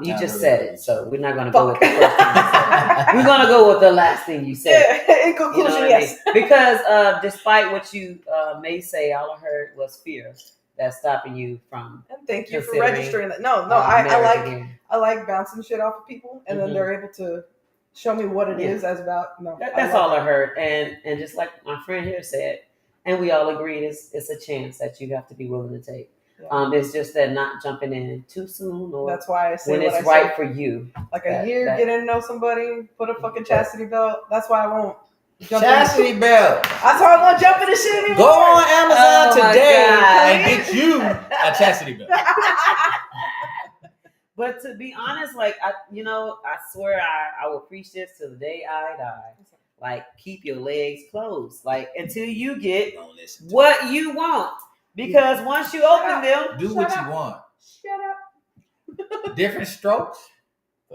You Not just really said good. it, so we're not going to go with the first thing you said. We're going to go with the last thing you said. Yeah, in conclusion, you know yes. I mean? Because despite what you may say, all I heard was fear that's stopping you from. And thank you for registering that. No, I like bouncing shit off of people, and then they're able to show me what it is as about. No, that's all I heard, and just like my friend here said, and we all agreed, it's a chance that you have to be willing to take. Yeah. It's just that not jumping in too soon, or that's why I say when it's right for you. Like a year, getting to know somebody, put a fucking chastity belt. That's why I won't jump chastity belt. That's why I won't jump in the shit anymore. Go on Amazon today and get you a chastity belt. But to be honest, like I swear I will preach this till the day I die. Like, keep your legs closed, like until you get what you want. Because once you open them, do what you want. Shut up. Different strokes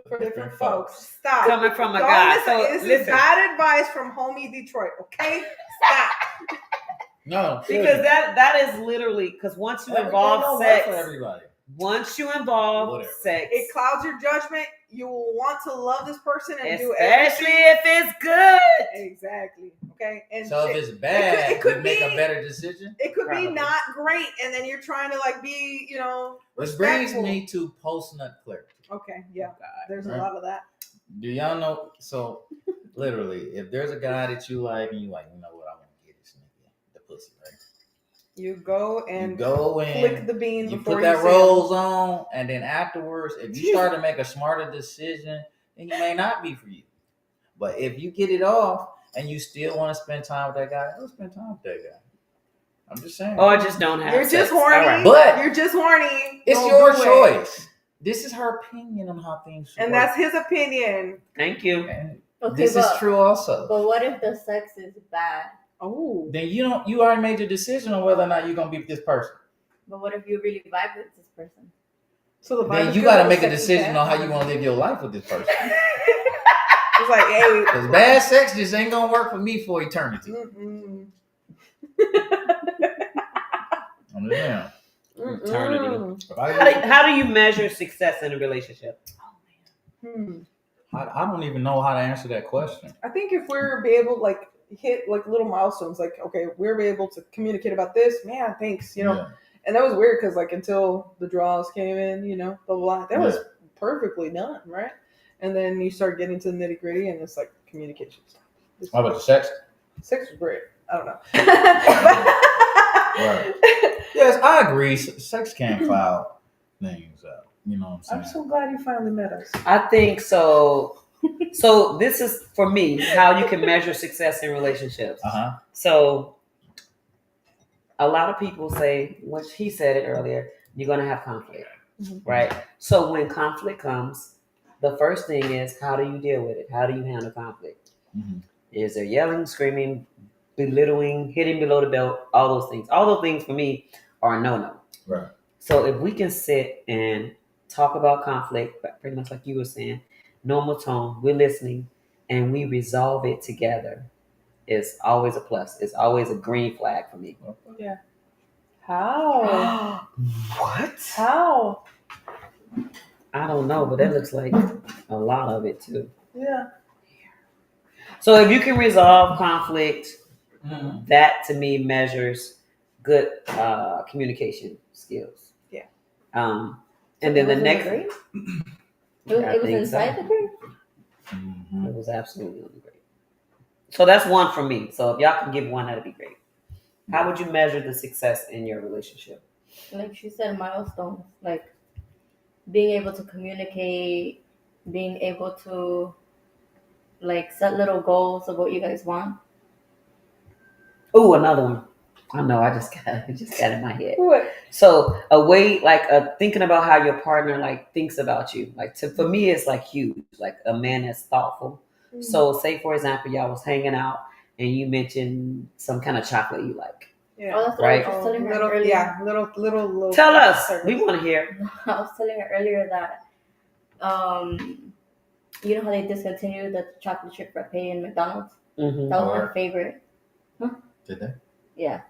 for different folks. Stop. Coming from a guy. This is bad advice from homie Detroit. Okay, stop. No, because that is literally because once you involve sex, for everybody. Once you involve sex, it clouds your judgment. You will want to love this person and do everything, especially if it's good. Exactly. Okay. And so if it's bad, it could make a better decision. It could be not great, and then you're trying to like be, Which brings me to post-nut clarity. Okay. Yeah. There's a lot of that. Do y'all know? So literally, if there's a guy that you like, and you like, you know what, I want to get this nigga the pussy, right? You go and click the bean. You put that rose on, and then afterwards, if you start to make a smarter decision, then he may not be for you. But if you get it off and you still want to spend time with that guy, go spend time with that guy. I'm just saying. Or just don't have. You're just horny. Right. But you're just horny. It's your choice. This is her opinion on how things should and work. That's his opinion. Thank you. And this is true also. But what if the sex is bad? Oh, then you already made your decision on whether or not you're gonna be with this person. But what if you really vibe with this person? So then you gotta make a decision on how you want to live your life with this person. It's like, hey, because bad sex just ain't gonna work for me for eternity. I'm just saying. Eternity. How do you measure success in a relationship? I don't even know how to answer that question. I think if we're be able, like, hit like little milestones. Like, okay, we're able to communicate about this. Man, thanks. Yeah. And that was weird because like until the draws came in, blah blah, blah, that was perfectly done, right? And then you start getting to the nitty gritty, and it's like communication stuff. How about the sex? Sex was great. I don't know. Right. Yes, I agree. Sex can cloud things out. You know what I'm saying? I'm so glad you finally met us. I think so. So this is for me how you can measure success in relationships. So a lot of people say, which he said it earlier, you're gonna have conflict, right? So when conflict comes, the first thing is how do you deal with it? How do you handle conflict? Is there yelling, screaming, belittling, hitting below the belt? All those things. All those things for me are a no-no. Right. So if we can sit and talk about conflict, pretty much like you were saying, normal tone, we're listening, and we resolve it together, it's always a plus. It's always a green flag for me. Yeah. How? What? How? I don't know, but that looks like a lot of it too. Yeah. So if you can resolve conflict, that to me measures good communication skills. Yeah. And then the next, it was inside the grade. It was absolutely on the grade. So that's one for me. So if y'all can give one, that'd be great. How would you measure the success in your relationship? Like she said, milestones. Like being able to communicate, being able to like set little goals of what you guys want. Oh, another one. I know. I just got in my head. What? So a way, like thinking about how your partner like thinks about you. Like for me, it's like huge. Like a man that's thoughtful. So say for example, y'all was hanging out and you mentioned some kind of chocolate you like. Yeah. Oh, that's what Right. I was telling her Little, earlier. yeah, little. Tell us. We want to hear. I was telling her earlier that, you know how they discontinued the chocolate chip frappe in McDonald's? Mm-hmm. That was her favorite. Did they? Yeah.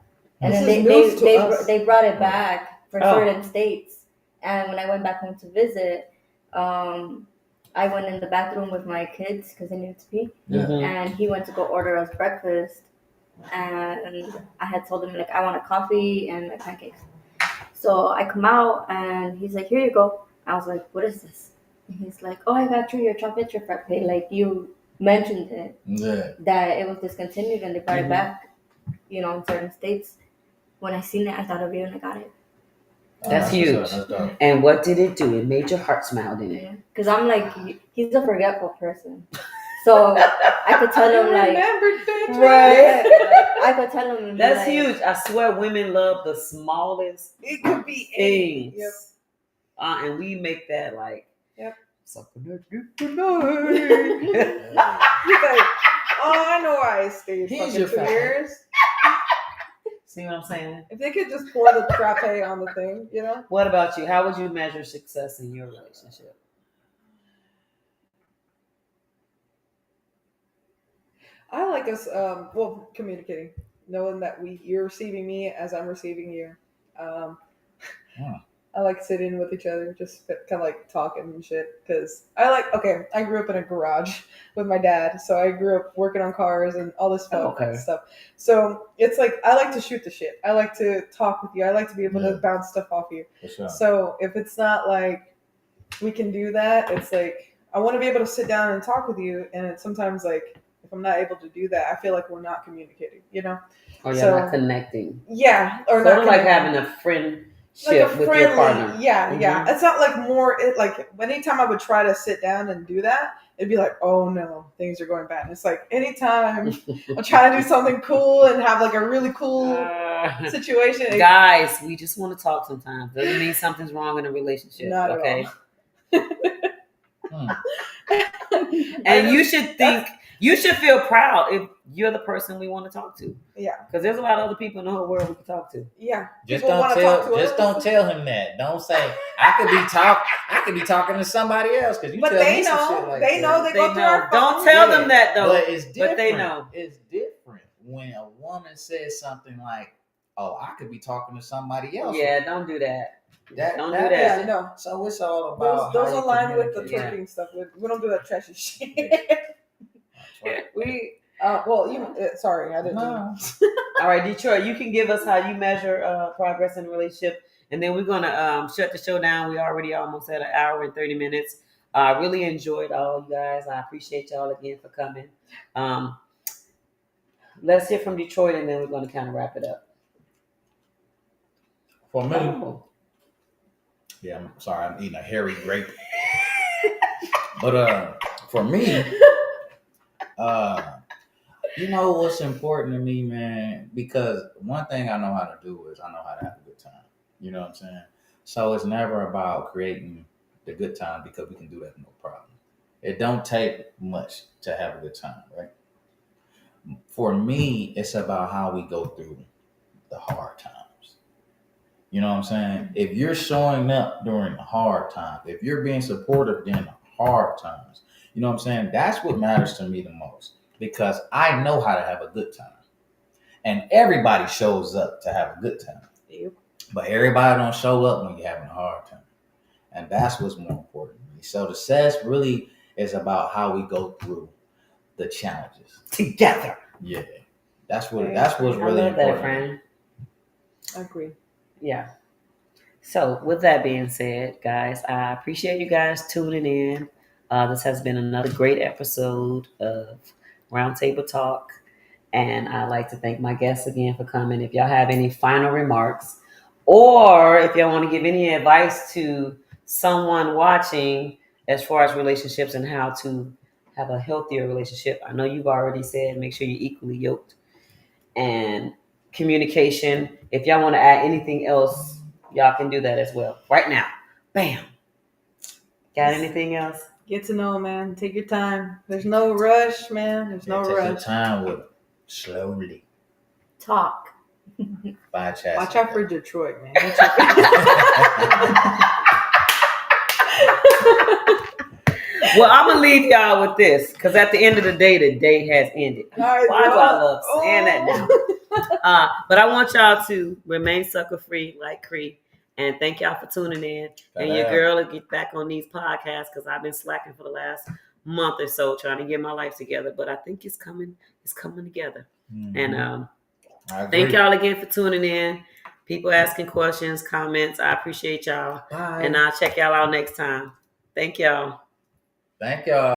And This then is news to us. they brought it back for Oh. certain states. And when I went back home to visit, I went in the bathroom with my kids because they needed to pee. Yeah. And he went to go order us breakfast. And I had told him, like, I want a coffee and my pancakes. So I come out and he's like, here you go. I was like, what is this? And he's like, oh, I got you your chocolate chip frappe. Like, you mentioned it, that it was discontinued and they brought it back, in certain states. When I seen it, I thought of you and I got it. That's huge. And what did it do? It made your heart smile, didn't it? Because I'm like, he's a forgetful person. So I could tell him, like, right. I could tell him. That's like, huge. I swear women love the smallest It could be things. Yep. And we make that like, something that you He's like, oh, I know why I stayed Here's fucking your 2 fact. years. See what I'm saying? If they could just pour the frappe on the thing, What about you? How would you measure success in your relationship? I like us, communicating, knowing that you're receiving me as I'm receiving you. I like sitting with each other, just kind of like talking and shit. Because I grew up in a garage with my dad, so I grew up working on cars and all this stuff. So it's like I like to shoot the shit. I like to talk with you. I like to be able to bounce stuff off you. Sure. So if it's not like we can do that, it's like I want to be able to sit down and talk with you. And it's sometimes like if I'm not able to do that, I feel like we're not communicating. Or you're not connecting. Yeah, or sort not of like having a friend. like a with friendly, your partner. Yeah. It's not like more. Like anytime I would try to sit down and do that, it'd be like, oh no, things are going bad. And it's like anytime I'm trying to do something cool and have like a really cool situation. Guys, we just want to talk sometimes. Doesn't mean something's wrong in a relationship. Not at okay. all. And you should feel proud if you're the person we want to talk to. Yeah. Because there's a lot of other people in the whole world we can talk to. Yeah. Just don't tell him that. Don't say I could be talking to somebody else because you but tell they me know, some shit like they that. know they go through our Don't phone. tell them that though. But it's different. But they know. It's different when a woman says something like, "Oh, I could be talking to somebody else." Yeah, don't do that. Don't do that. Yeah, no. So it's all about those align with the communicate. twerking stuff. We don't do that trashy shit. That's right. We Well, sorry, I didn't. No. All right, Detroit, you can give us how you measure progress in a relationship, and then we're gonna shut the show down. We already almost at an hour and 30 minutes. I really enjoyed all you guys. I appreciate y'all again for coming. Let's hear from Detroit, and then we're gonna kind of wrap it up. For me, Oh. yeah, I'm sorry, I'm eating a hairy grape. But for me, you know what's important to me, man? Because one thing I know how to do is I know how to have a good time. You know what I'm saying? So it's never about creating the good time, because we can do that no problem. It don't take much to have a good time, right? For me, it's about how we go through the hard times. You know what I'm saying? If you're showing up during the hard times, if you're being supportive during the hard times, you know what I'm saying? That's what matters to me the most, because I know how to have a good time. And everybody shows up to have a good time. Yep. But everybody don't show up when you're having a hard time. And that's what's more important to me. So the success really is about how we go through the challenges Together. Yeah. That's what's I really love that, important. friend. I agree. Yeah. So, with that being said, guys, I appreciate you guys tuning in. This has been another great episode of Roundtable Talk. And I'd like to thank my guests again for coming. If y'all have any final remarks, or if y'all want to give any advice to someone watching as far as relationships and how to have a healthier relationship, I know you've already said make sure you're equally yoked. And communication. If y'all want to add anything else, y'all can do that as well. Right now. Bam. Got anything else? Get to know, man. Take your time. There's no rush, man. There's no Take your rush. time with it. Slowly. Talk. By chassis. Watch out for Detroit, man. Well, I'm going to leave y'all with this, because at the end of the day has ended. Why do I love saying that now? But I want y'all to remain sucker free like Cree. And thank y'all for tuning in. And your girl will get back on these podcasts, because I've been slacking for the last month or so trying to get my life together. But I think it's coming together. Mm-hmm. And thank y'all again for tuning in. People asking questions, comments. I appreciate y'all. Bye. And I'll check y'all out next time. Thank y'all. Thank y'all.